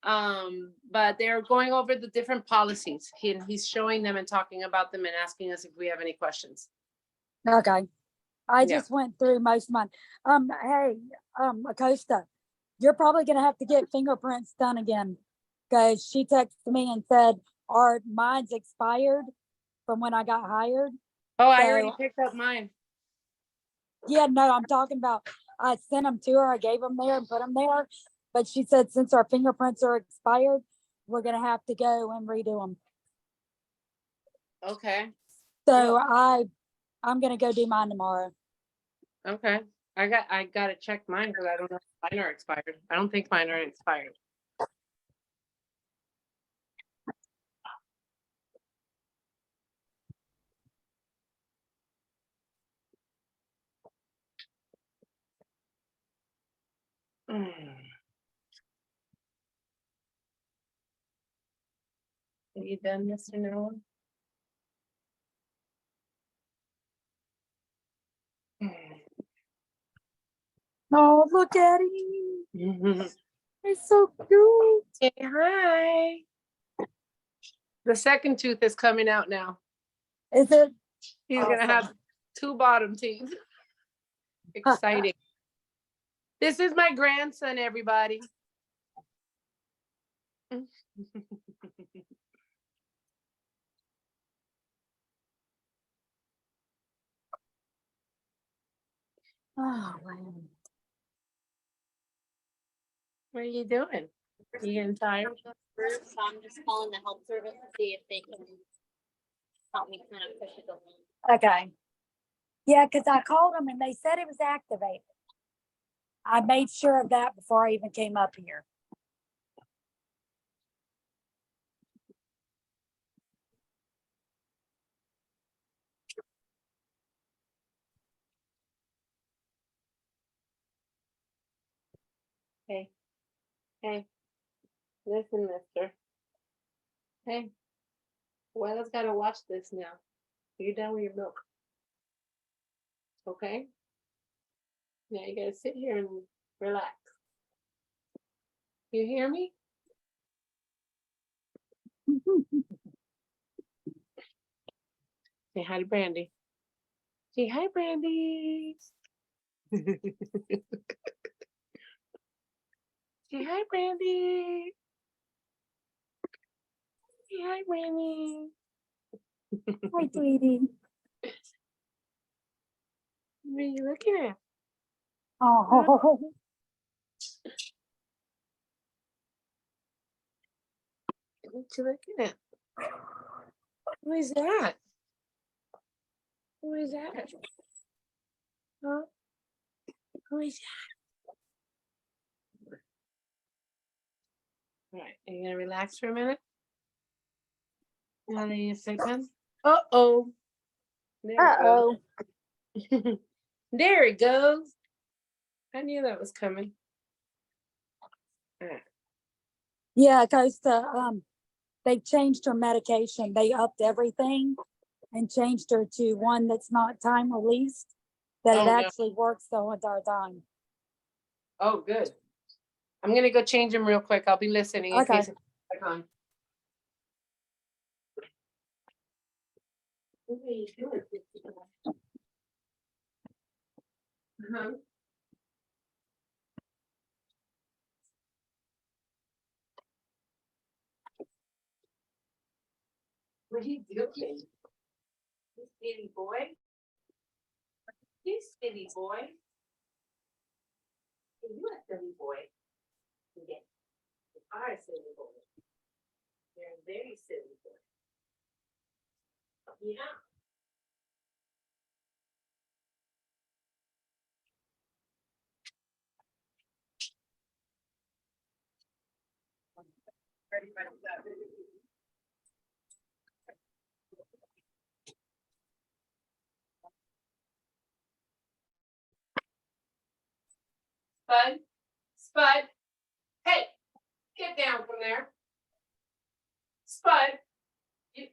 But they're going over the different policies. He's showing them and talking about them and asking us if we have any questions. Okay. I Yeah. just went through most of mine. Hey, Acosta, you're probably gonna have to get fingerprints done again. Cause she texted me and said, mine's expired from when I got hired. Oh, I So- already picked up mine. Yeah, no, I'm talking about, I sent them to her, I gave them there and put them there. But she said, since our fingerprints are expired, we're gonna have to go and redo them. Okay. So Yeah. I'm gonna go do mine tomorrow. Okay. I gotta check mine because I don't know if mine are expired. I don't think mine are expired. Are you done, Mr. Noah? Oh, look at him. He's so cute. Say hi. The second tooth is coming out now. Is it? He's gonna have 2 bottom teeth. Exciting. This is my grandson, everybody. Oh, man. What are you doing? You getting tired? So I'm just calling the help service to see if they can help me kind of push it along. Okay. Yeah, because I called them and they said it was activated. I made sure of that before I even came up here. Hey, hey, listen, mister. Hey, Wella's gotta watch this now. You're done with your milk. Okay? Now you gotta sit here and relax. You hear me? Say hi to Brandy. Say hi, Brandy. Say hi, Brandy. Say hi, Brandy. Hi, sweetie. What are you looking at? Oh, What you looking at? Who is that? Who is that? Huh? Who is that? All right, are you gonna relax for a minute? Now you sit down. Uh-oh. uh-oh. There it goes. I knew that was coming. All right. Yeah, because they changed her medication. They upped everything and changed her to one that's not time released, that Oh, it no. actually works the whole entire time. Oh, good. I'm gonna go change them real quick. I'll be listening in Okay. case it's back on. What are you doing? Uh-huh. What are you doing? You silly boy. You silly boy. You a silly boy. Yes. You are a silly boy. You're a very silly boy. Yeah. Spud, Spud, hey, get down from there. Spud, you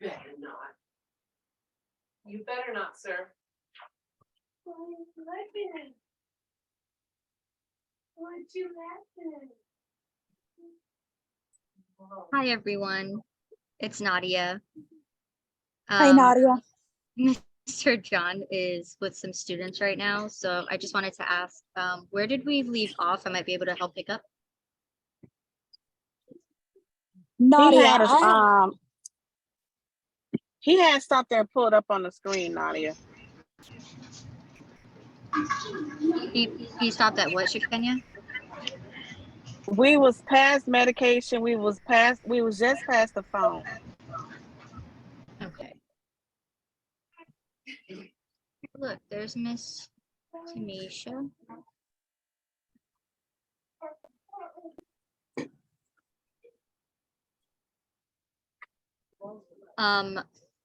better not. You better not, sir. Why are you laughing? Why'd you laughing? Hi, everyone. It's Nadia. Hi, Nadia. Mr. John is with some students right now, so I just wanted to ask, where did we leave off? I might be able to help pick up. Nadia, He had something pulled up on the screen, Nadia. He stopped at what, Shikanya? We was past medication. We was just past the phone. Okay. Look, there's Miss Tamisha.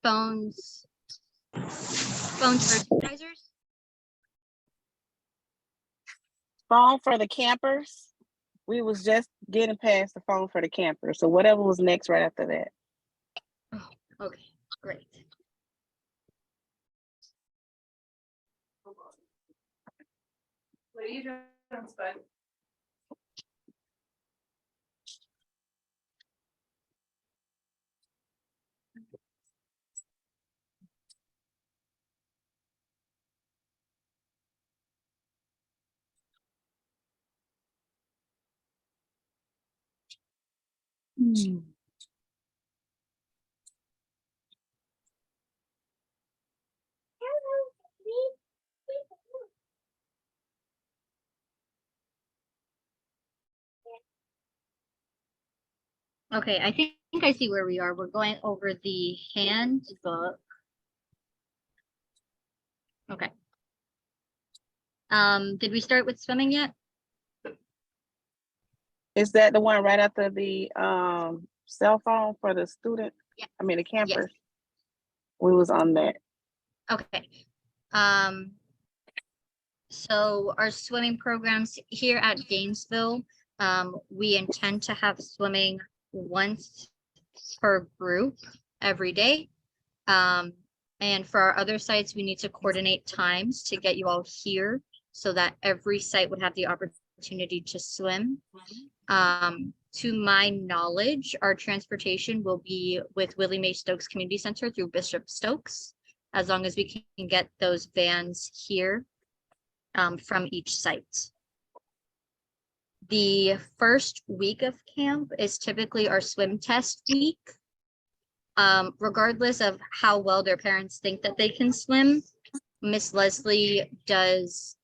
Phones for supervisors. Phone for the campers. We was just getting past the phone for the campers. So whatever was next right after that. Oh, okay, great. What are you doing, Spud? Okay, I think I see where we are. We're going over the handbook. Okay. Did we start with swimming yet? Is that the one right after the cell phone for the student? Yeah. I mean the campers. Yes. We was on that. Okay. So our swimming programs here at Gainesville, we intend to have swimming once per group every day. And for our other sites, we need to coordinate times to get you all here so that every site would have the opportunity to swim. To my knowledge, our transportation will be with Willie Mae Stokes Community Center through Bishop Stokes, as long as we can get those vans here from each site. The first week of camp is typically our swim test week. Regardless of how well their parents think that they can swim, Miss Leslie does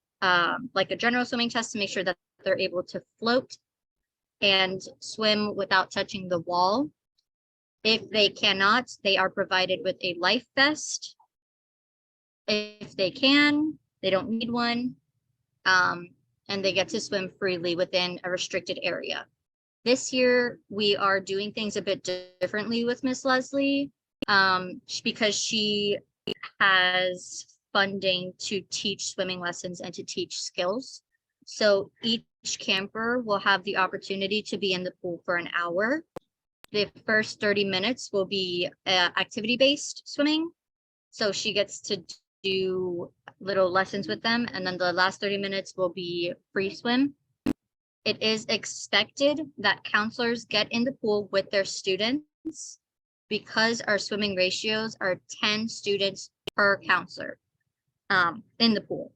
like a general swimming test to make sure that they're able to float and swim without touching the wall. If they cannot, they are provided with a life vest. If they can, they don't need one. And they get to swim freely within a restricted area. This year, we are doing things a bit differently with Miss Leslie because she has funding to teach swimming lessons and to teach skills. So each camper will have the opportunity to be in the pool for an hour. The first 30 minutes will be activity-based swimming. So she gets to do little lessons with them. And then the last 30 minutes will be free swim. It is expected that counselors get in the pool with their students because our swimming ratios are 10 students per counselor in the pool.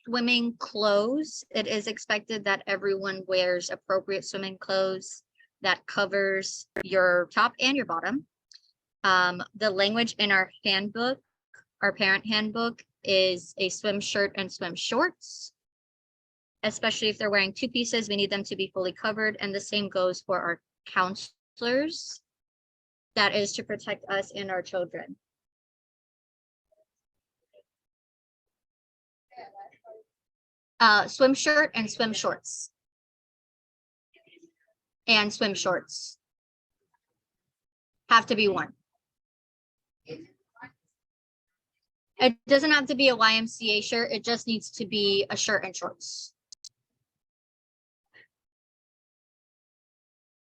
Swimming clothes, it is expected that everyone wears appropriate swimming clothes that covers your top and your bottom. The language in our handbook, our parent handbook, is a swim shirt and swim shorts. Especially if they're wearing two pieces, we need them to be fully covered, and the same goes for our counselors. That is to protect us and our children. Swim shirt and swim shorts. and swim shorts. Have to be worn. It doesn't have to be a YMCA shirt. It just needs to be a shirt and shorts.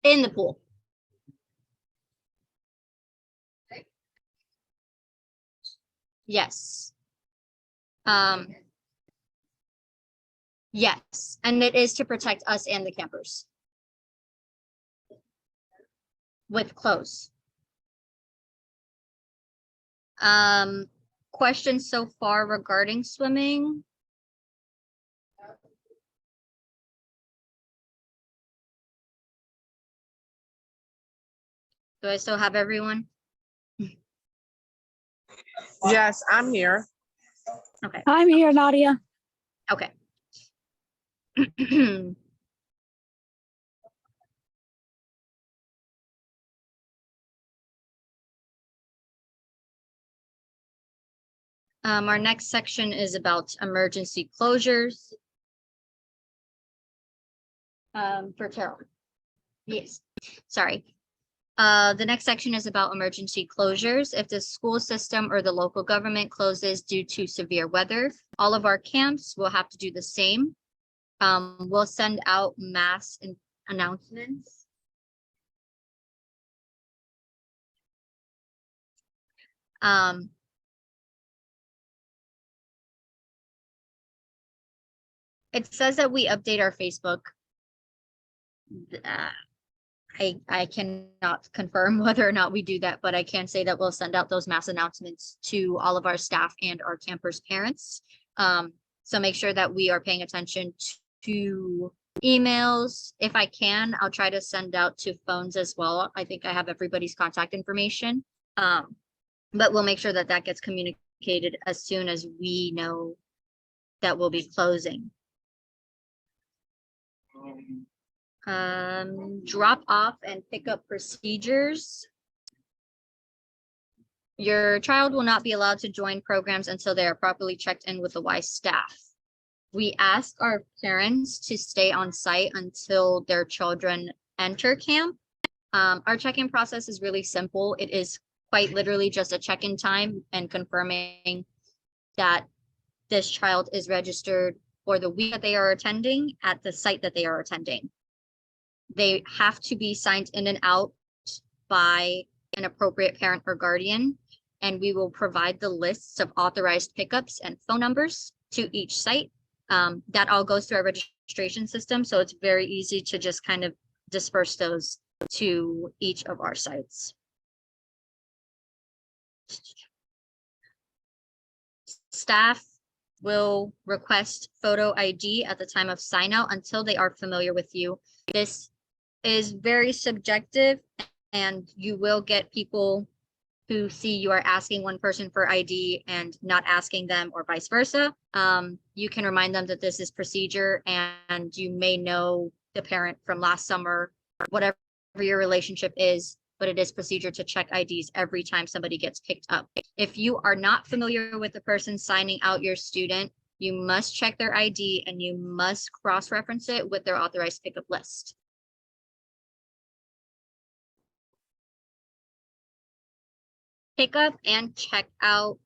In the pool. Yes. Yes, and it is to protect us and the campers. With clothes. Questions so far regarding swimming? Do I still have everyone? Yes, I'm here. Okay. I'm here, Nadia. Okay. Our next section is about emergency closures. For Carol. Yes, sorry. The next section is about emergency closures. If the school system or the local government closes due to severe weather, all of our camps will have to do the same. We'll send out mass announcements. It says that we update our Facebook. I cannot confirm whether or not we do that, but I can say that we'll send out those mass announcements to all of our staff and our campers' parents. So make sure that we are paying attention to emails. If I can, I'll try to send out to phones as well. I think I have everybody's contact information. But we'll make sure that that gets communicated as soon as we know that we'll be closing. Drop off and pick up procedures. Your child will not be allowed to join programs until they are properly checked in with the Y staff. We ask our parents to stay on site until their children enter camp. Our check-in process is really simple. It is quite literally just a check-in time and confirming that this child is registered for the week that they are attending at the site that they are attending. They have to be signed in and out by an appropriate parent or guardian, and we will provide the lists of authorized pickups and phone numbers to each site. That all goes through our registration system, so it's very easy to just kind of disperse those to each of our sites. Staff will request photo ID at the time of sign out until they are familiar with you. This is very subjective, and you will get people who see you are asking one person for ID and not asking them, or vice versa. You can remind them that this is procedure, and you may know the parent from last summer, whatever your relationship is, but it is procedure to check IDs every time somebody gets picked up. If you are not familiar with the person signing out your student, you must check their ID and you must cross-reference it with their authorized pickup list. Pickup and check out,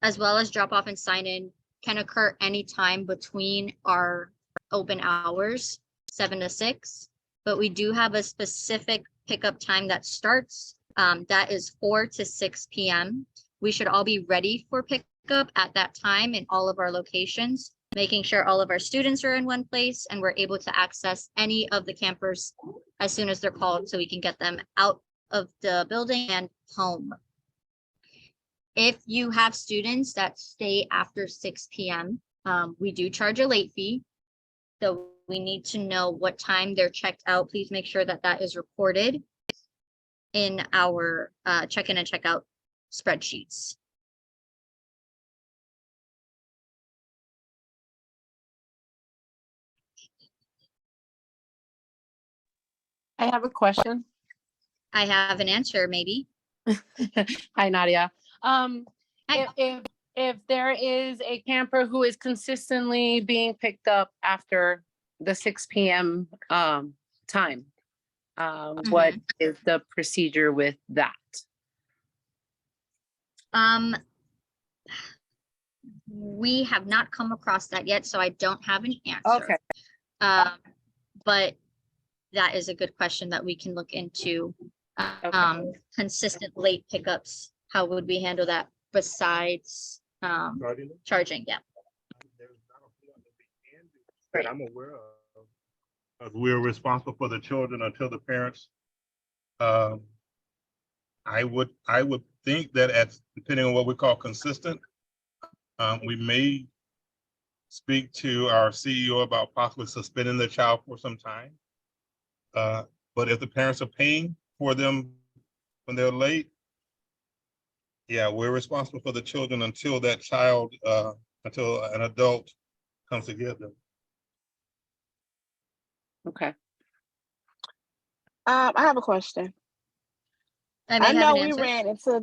as well as drop off and sign in, can occur anytime between our open hours, 7 to 6, but we do have a specific pickup time that starts, that is 4 to 6 p.m. We should all be ready for pickup at that time in all of our locations, making sure all of our students are in one place and we're able to access any of the campers as soon as they're called so we can get them out of the building and home. If you have students that stay after 6 p.m., we do charge a late fee. So we need to know what time they're checked out. Please make sure that that is recorded in our check-in and check-out spreadsheets. I have a question. I have an answer, maybe. Hi, Nadia. Hi. If there is a camper who is consistently being picked up after the 6 p.m. Time, What is the procedure with that? We have not come across that yet, so I don't have an answer. Okay. But that is a good question that we can look into. Consistent late pickups, how would we handle that besides charging? Yeah. That I'm aware of. Because we're responsible for the children until the parents. I would think that depending on what we call consistent, we may speak to our CEO about possibly suspending the child for some time. But if the parents are paying for them when they're late, yeah, we're responsible for the children until that child, until an adult comes to get them. Okay. I have a question. I know we ran into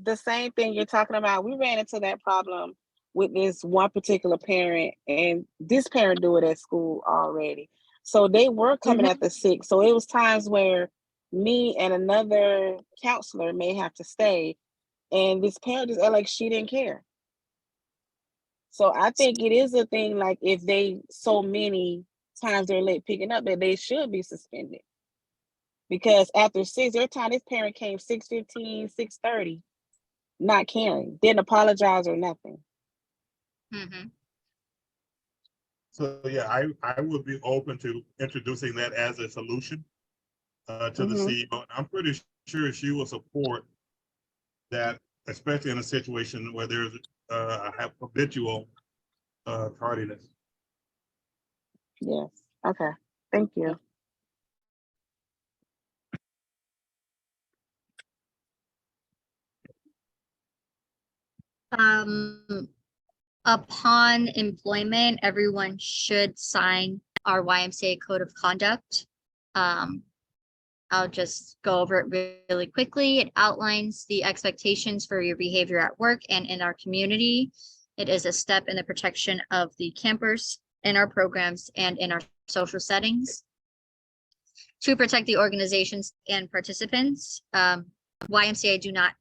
the same thing you're talking about. We ran into that problem with this one particular parent, and this parent do it at school already. So they were coming at the 6. So it was times where me and another counselor may have to stay, and this parent just like she didn't care. So I think it is a thing, like if they so many times they're late picking up, that they should be suspended. Because after 6, every time this parent came 6:15, 6:30, not caring, didn't apologize or nothing. So yeah, I would be open to introducing that as a solution to the CEO. I'm pretty sure she will support that, especially in a situation where there's habitual tardiness. Yes. Okay. Thank you. Upon employment, everyone should sign our YMCA code of conduct. I'll just go over it really quickly. It outlines the expectations for your behavior at work and in our community. It is a step in the protection of the campers in our programs and in our social settings. To protect the organizations and participants, YMCA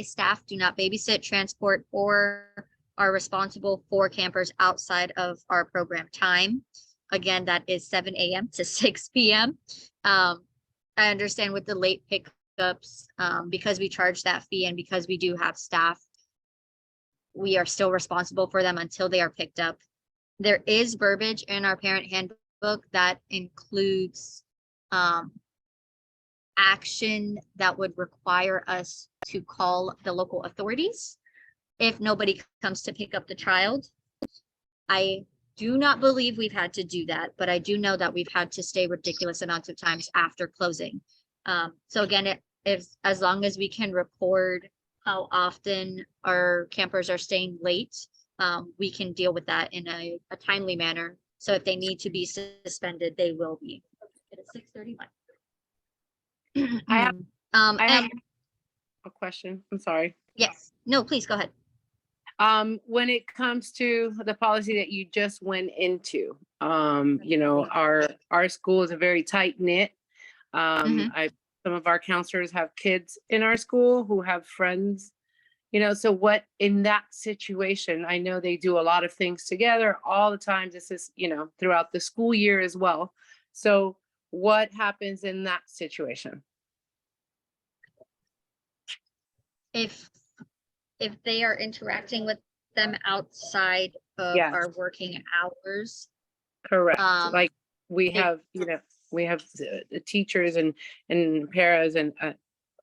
staff do not babysit, transport, or are responsible for campers outside of our program time. Again, that is 7 a.m. to 6 p.m. I understand with the late pickups, because we charge that fee and because we do have staff, we are still responsible for them until they are picked up. There is verbiage in our parent handbook that includes action that would require us to call the local authorities if nobody comes to pick up the child. I do not believe we've had to do that, but I do know that we've had to stay ridiculous amounts of times after closing. So again, as long as we can record how often our campers are staying late, we can deal with that in a timely manner. So if they need to be suspended, they will be. It is 6:31. I have And a question. I'm sorry. yes, no, please go ahead. When it comes to the policy that you just went into, you know, our school is a very tight knit. Some of our counselors have kids in our school who have friends, you know, so what in that situation, I know they do a lot of things together all the time. This is, you know, throughout the school year as well. So what happens in that situation? If they are interacting with them outside of our working hours. Correct. Like we have, you know, we have the teachers and paras and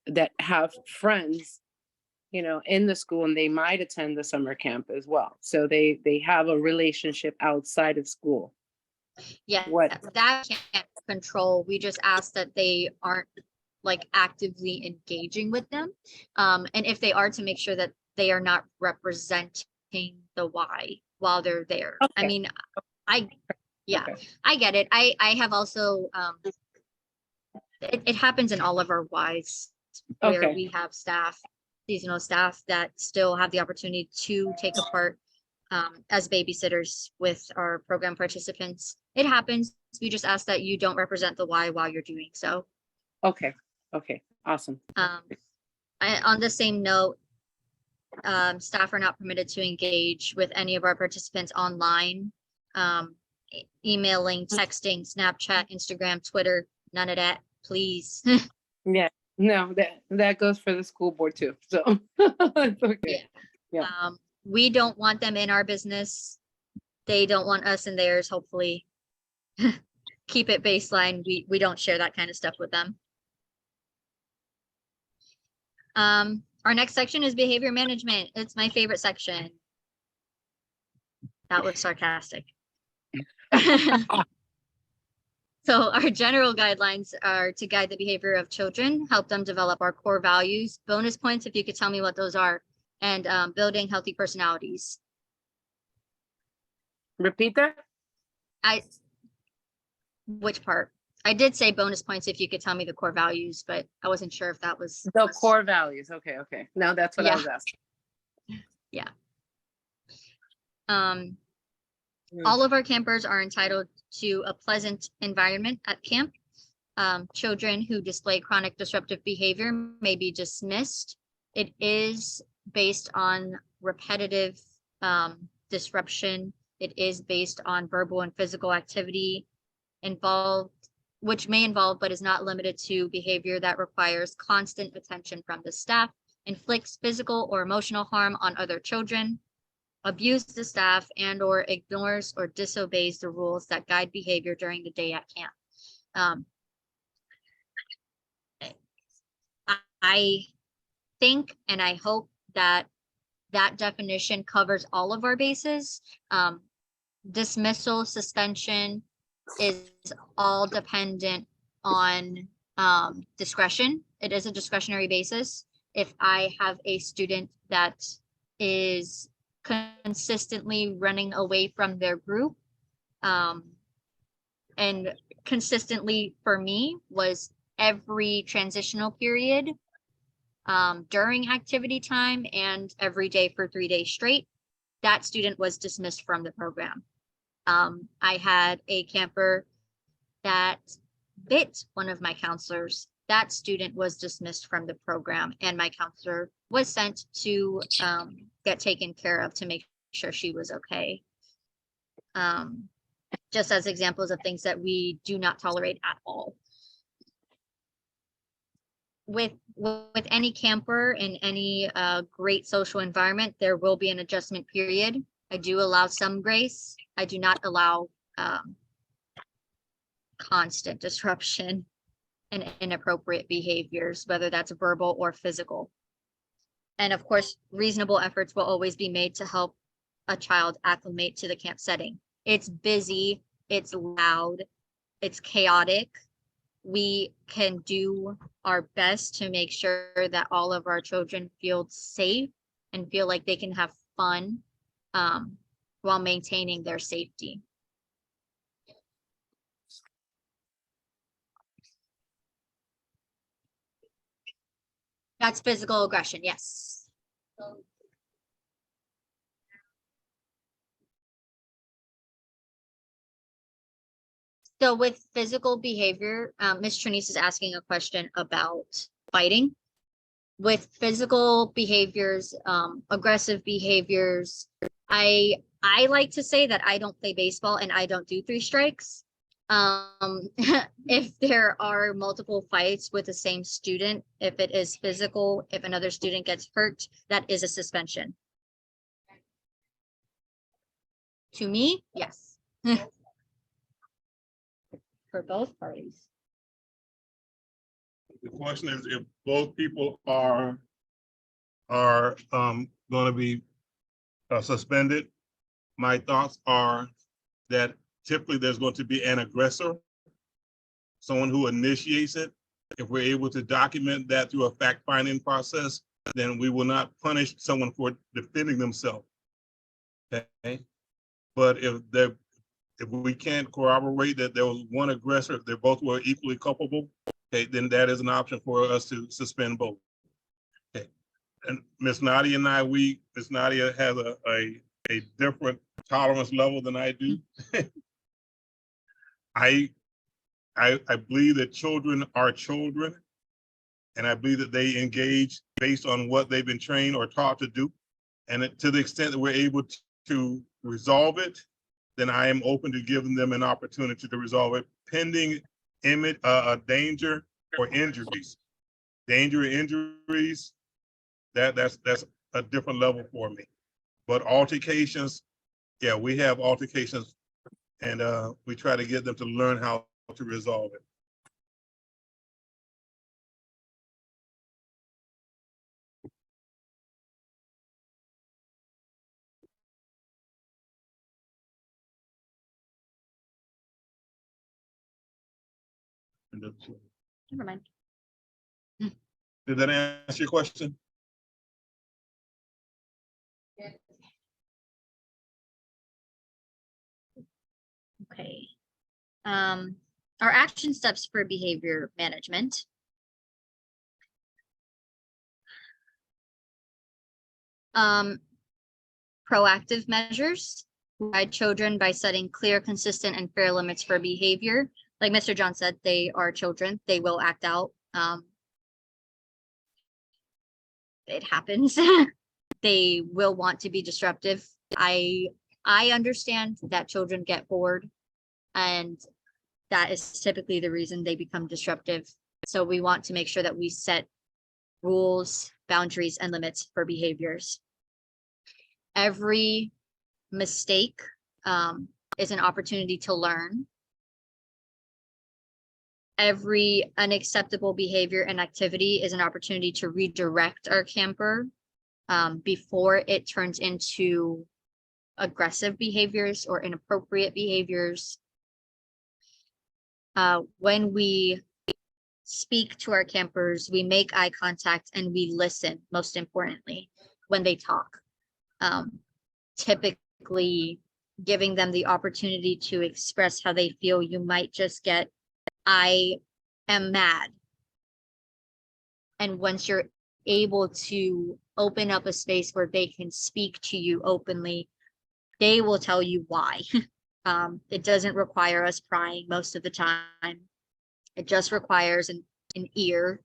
that have friends, you know, in the school, and they might attend the summer camp as well. So they have a relationship outside of school. Yeah, that can't control. We just ask that they aren't like actively engaging with them. And if they are, to make sure that they are not representing the Y while they're there. Okay. I mean, I get it. I have also, it happens in all of our Ys where we have staff, seasonal staff that still have the opportunity to take a part as babysitters with our program participants. It happens. We just ask that you don't represent the Y while you're doing so. Okay, okay, awesome. On the same note, staff are not permitted to engage with any of our participants online, emailing, texting, Snapchat, Instagram, Twitter, none of that, please. Yeah, no, that goes for the school board too, so. It's okay. Yeah. We don't want them in our business. They don't want us in theirs, hopefully. Keep it baseline. We don't share that kind of stuff with them. Our next section is behavior management. It's my favorite section. That was sarcastic. So our general guidelines are to guide the behavior of children, help them develop our core values. Bonus points if you could tell me what those are, and building healthy personalities. Repeat that? Which part? I did say bonus points if you could tell me the core values, but I wasn't sure if that was The core values. Okay, okay. Now that's what I was asking. Yeah. All of our campers are entitled to a pleasant environment at camp. Children who display chronic disruptive behavior may be dismissed. It is based on repetitive disruption. It is based on verbal and physical activity involved, which may involve but is not limited to behavior that requires constant attention from the staff, inflicts physical or emotional harm on other children, abuses the staff, and or ignores or disobeys the rules that guide behavior during the day at camp. I think and I hope that that definition covers all of our bases. Dismissal, suspension is all dependent on discretion. It is a discretionary basis. If I have a student that is consistently running away from their group, and consistently for me was every transitional period, during activity time and every day for 3 days straight, that student was dismissed from the program. I had a camper that bit one of my counselors. That student was dismissed from the program, and my counselor was sent to get taken care of to make sure she was okay. Just as examples of things that we do not tolerate at all. With any camper in any great social environment, there will be an adjustment period. I do allow some grace. I do not allow constant disruption and inappropriate behaviors, whether that's verbal or physical. And of course, reasonable efforts will always be made to help a child acclimate to the camp setting. It's busy, it's loud, it's chaotic. We can do our best to make sure that all of our children feel safe and feel like they can have fun while maintaining their safety. That's physical aggression, yes. So with physical behavior, Ms. Trinice is asking a question about fighting. With physical behaviors, aggressive behaviors, I like to say that I don't play baseball and I don't do 3 strikes. If there are multiple fights with the same student, if it is physical, if another student gets hurt, that is a suspension. To me, yes. For both parties. The question is if both people are going to be suspended. My thoughts are that typically there's going to be an aggressor, someone who initiates it. If we're able to document that through a fact-finding process, then we will not punish someone for defending themselves. Okay, but if we can't corroborate that there was one aggressor, if they both were equally culpable, okay, then that is an option for us to suspend both. Okay, and Ms. Nadia and I, Ms. Nadia has a different tolerance level than I do. I believe that children are children, and I believe that they engage based on what they've been trained or taught to do. And to the extent that we're able to resolve it, then I am open to giving them an opportunity to resolve it pending danger or injuries. Danger or injuries, that's a different level for me. But altercations, yeah, we have altercations, and we try to get them to learn how to resolve it. Never mind. Did that answer your question? Okay. Our action steps for behavior management. Proactive measures guide children by setting clear, consistent, and fair limits for behavior. Like Mr. John said, they are children. They will act out. It happens. They will want to be disruptive. I understand that children get bored, and that is typically the reason they become disruptive. So we want to make sure that we set rules, boundaries, and limits for behaviors. Every mistake is an opportunity to learn. Every unacceptable behavior and activity is an opportunity to redirect our camper before it turns into aggressive behaviors or inappropriate behaviors. When we speak to our campers, we make eye contact and we listen, most importantly, when they talk. Typically giving them the opportunity to express how they feel. You might just get, I am mad. And once you're able to open up a space where they can speak to you openly, they will tell you why. It doesn't require us prying most of the time. It just requires an ear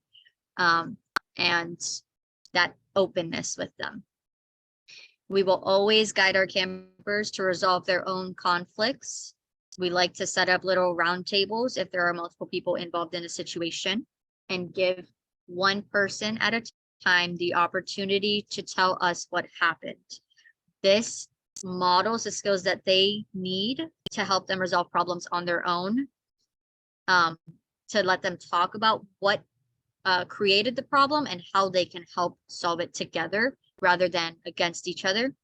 and that openness with them. We will always guide our campers to resolve their own conflicts. We like to set up little round tables if there are multiple people involved in a situation, and give one person at a time the opportunity to tell us what happened. This models the skills that they need to help them resolve problems on their own, to let them talk about what created the problem and how they can help solve it together rather than against each other.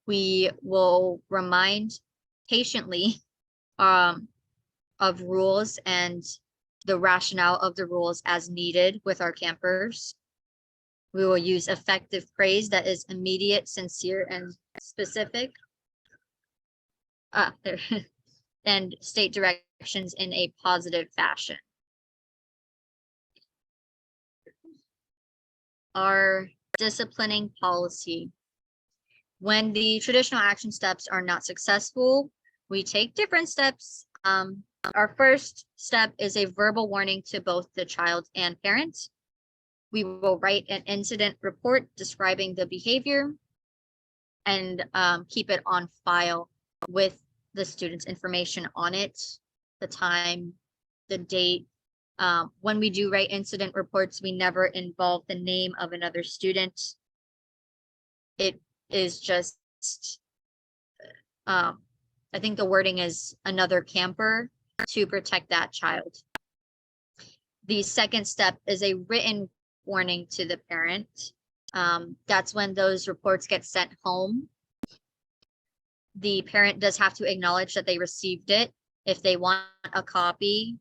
We will remind patiently of rules and the rationale of the rules as needed with our campers. We will use effective praise that is immediate, sincere, and specific. And state directions in a positive fashion. Our disciplining policy. When the traditional action steps are not successful, we take different steps. Our first step is a verbal warning to both the child and parent. We will write an incident report describing the behavior and keep it on file with the student's information on it, the time, the date. When we do write incident reports, we never involve the name of another student. It is just, I think the wording is another camper to protect that child. The second step is a written warning to the parent. That's when those reports get sent home. The parent does have to acknowledge that they received it. If they want a copy,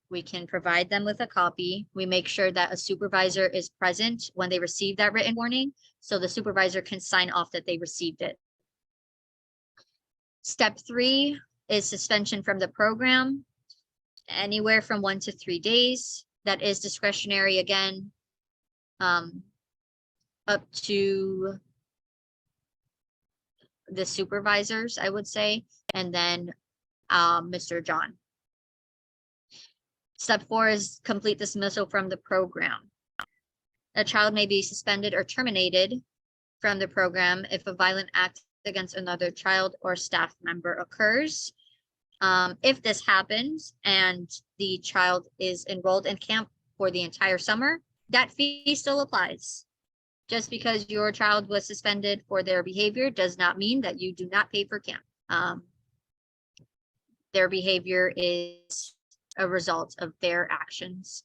we can provide them with a copy. We make sure that a supervisor is present when they receive that written warning, so the supervisor can sign off that they received it. Step 3 is suspension from the program, anywhere from 1 to 3 days. That is discretionary again, up to the supervisors, I would say, and then Mr. John. Step 4 is complete dismissal from the program. A child may be suspended or terminated from the program if a violent act against another child or staff member occurs. If this happens and the child is enrolled in camp for the entire summer, that fee still applies. Just because your child was suspended for their behavior does not mean that you do not pay for camp. Their behavior is a result of their actions,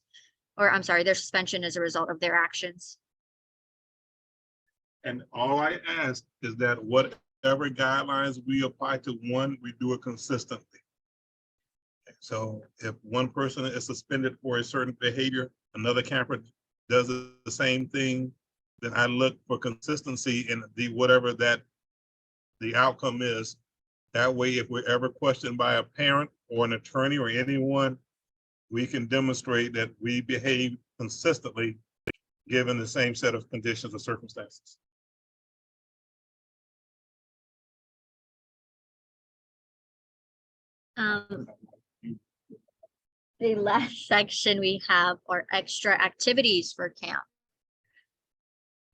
or I'm sorry, their suspension is a result of their actions. And all I ask is that whatever guidelines we apply to one, we do it consistently. So if one person is suspended for a certain behavior, another camper does the same thing, then I look for consistency in whatever that the outcome is. That way, if we're ever questioned by a parent or an attorney or anyone, we can demonstrate that we behave consistently given the same set of conditions or circumstances. The last section we have are extra activities for camp.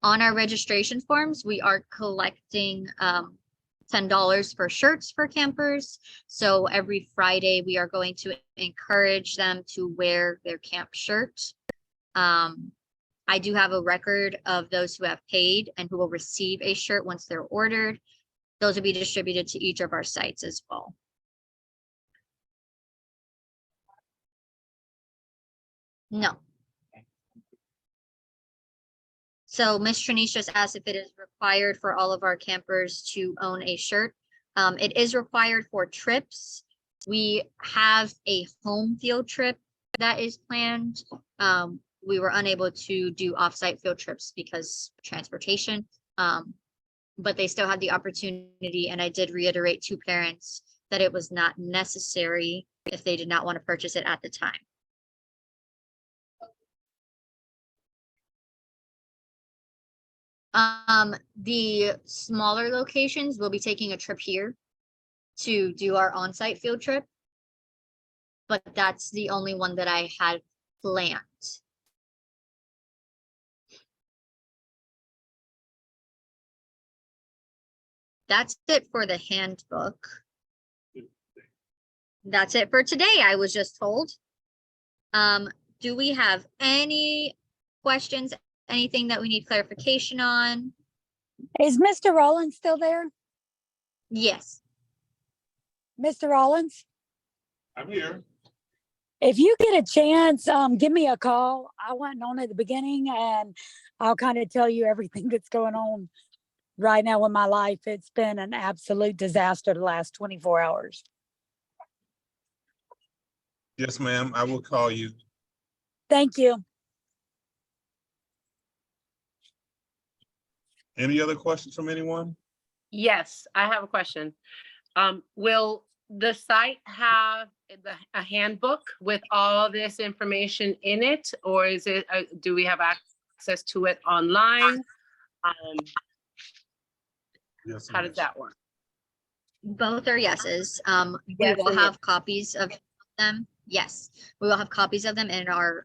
On our registration forms, we are collecting $10 for shirts for campers. So every Friday, we are going to encourage them to wear their camp shirt. I do have a record of those who have paid and who will receive a shirt once they're ordered. Those will be distributed to each of our sites as well. No. So Ms. Trinice just asked if it is required for all of our campers to own a shirt. It is required for trips. We have a home field trip that is planned. We were unable to do offsite field trips because of transportation, but they still had the opportunity, and I did reiterate to parents that it was not necessary if they did not want to purchase it at the time. The smaller locations will be taking a trip here to do our on-site field trip, but that's the only one that I had planned. That's it for the handbook. That's it for today, I was just told. Do we have any questions? Anything that we need clarification on? Is Mr. Rollins still there? Yes. Mr. Rollins, I'm here. if you get a chance, give me a call. I wasn't on at the beginning, and I'll kind of tell you everything that's going on right now in my life. It's been an absolute disaster the last 24 hours. Yes, ma'am, I will call you. Thank you. Any other questions from anyone? Yes, I have a question. Will the site have a handbook with all this information in it, or is it, do we have access to it online? Yes. How does that work? Both are yeses. We Yes will and have copies of them. Yes, we will have copies of them in our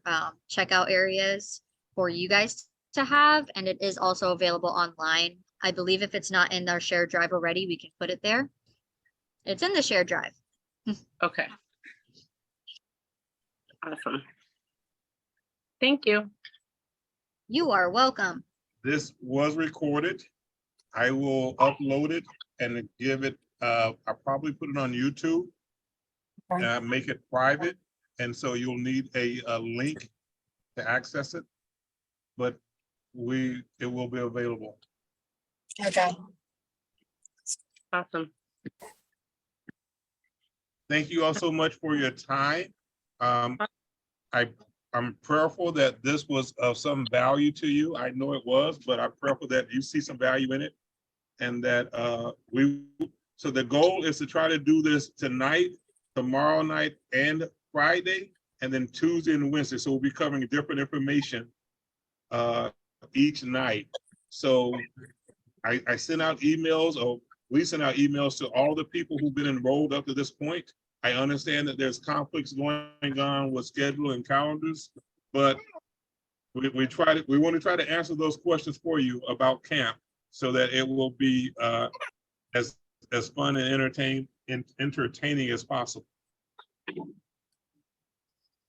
checkout areas for you guys to have, and it is also available online. I believe if it's not in our shared drive already, we can put it there. It's in the shared drive. Okay. Awesome. Thank you. You are welcome. This was recorded. I will upload it and give it, I'll probably put it on YouTube. Make it private, and so you'll need a link to access it, but it will be available. Okay. Awesome. Thank you all so much for your time. I'm prayerful that this was of some value to you. I know it was, but I'm prayerful that you see some value in it, and that so the goal is to try to do this tonight, tomorrow night, and Friday, and then Tuesday and Wednesday. So we'll be covering different information each night. So I sent out emails of we send out emails to all the people who've been enrolled up to this point. I understand that there's conflicts going on with schedule and calendars, but we want to try to answer those questions for you about camp so that it will be as fun and entertaining as possible.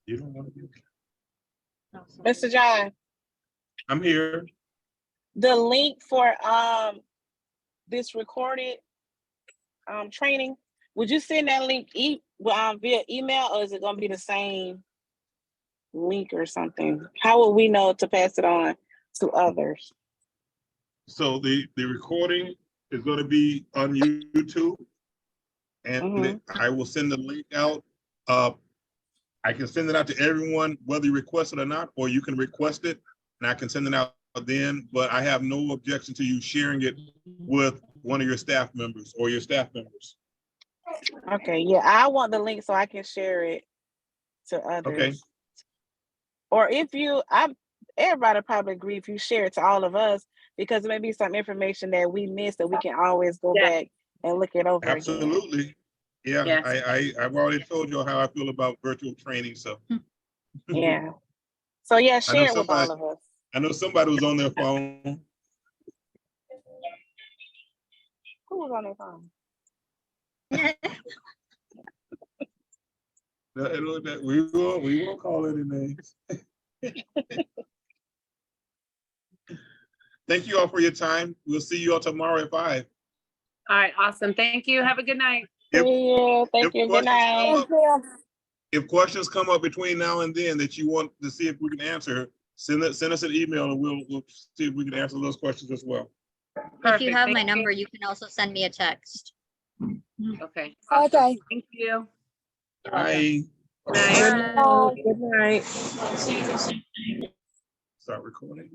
You don't want to be. Mr. John, I'm here. the link for this recorded training, would you send that link via email, or is it gonna be the same link or something? How will we know to pass it on to others? So the recording is going to be on YouTube, and I will send the link out. I can send it out to everyone, whether you request it or not, or you can request it, and I can send it out then. But I have no objection to you sharing it with one of your staff members or your staff members. Okay, yeah, I want the link so I can share it to others. Okay. Or if everybody probably agree if you share it to all of us, because it may be some information that we missed that we can always go back and look it over. Absolutely. Again. Yeah, Yes. I've already told you how I feel about virtual training, so. Yeah. So yeah, share it with all of us. I know somebody was on their phone. Who was on their phone? We won't call any names. Thank you all for your time. We'll see you all tomorrow at 5. All right, awesome. Thank you. Have a good night. Thank you. Good night. If questions come up between now and then that you want to see if we can answer, send us an email and we'll see if we can answer those questions as well. If you have my number, you can also send me a text. Okay. Okay. Thank you. Bye. Good night. Start recording.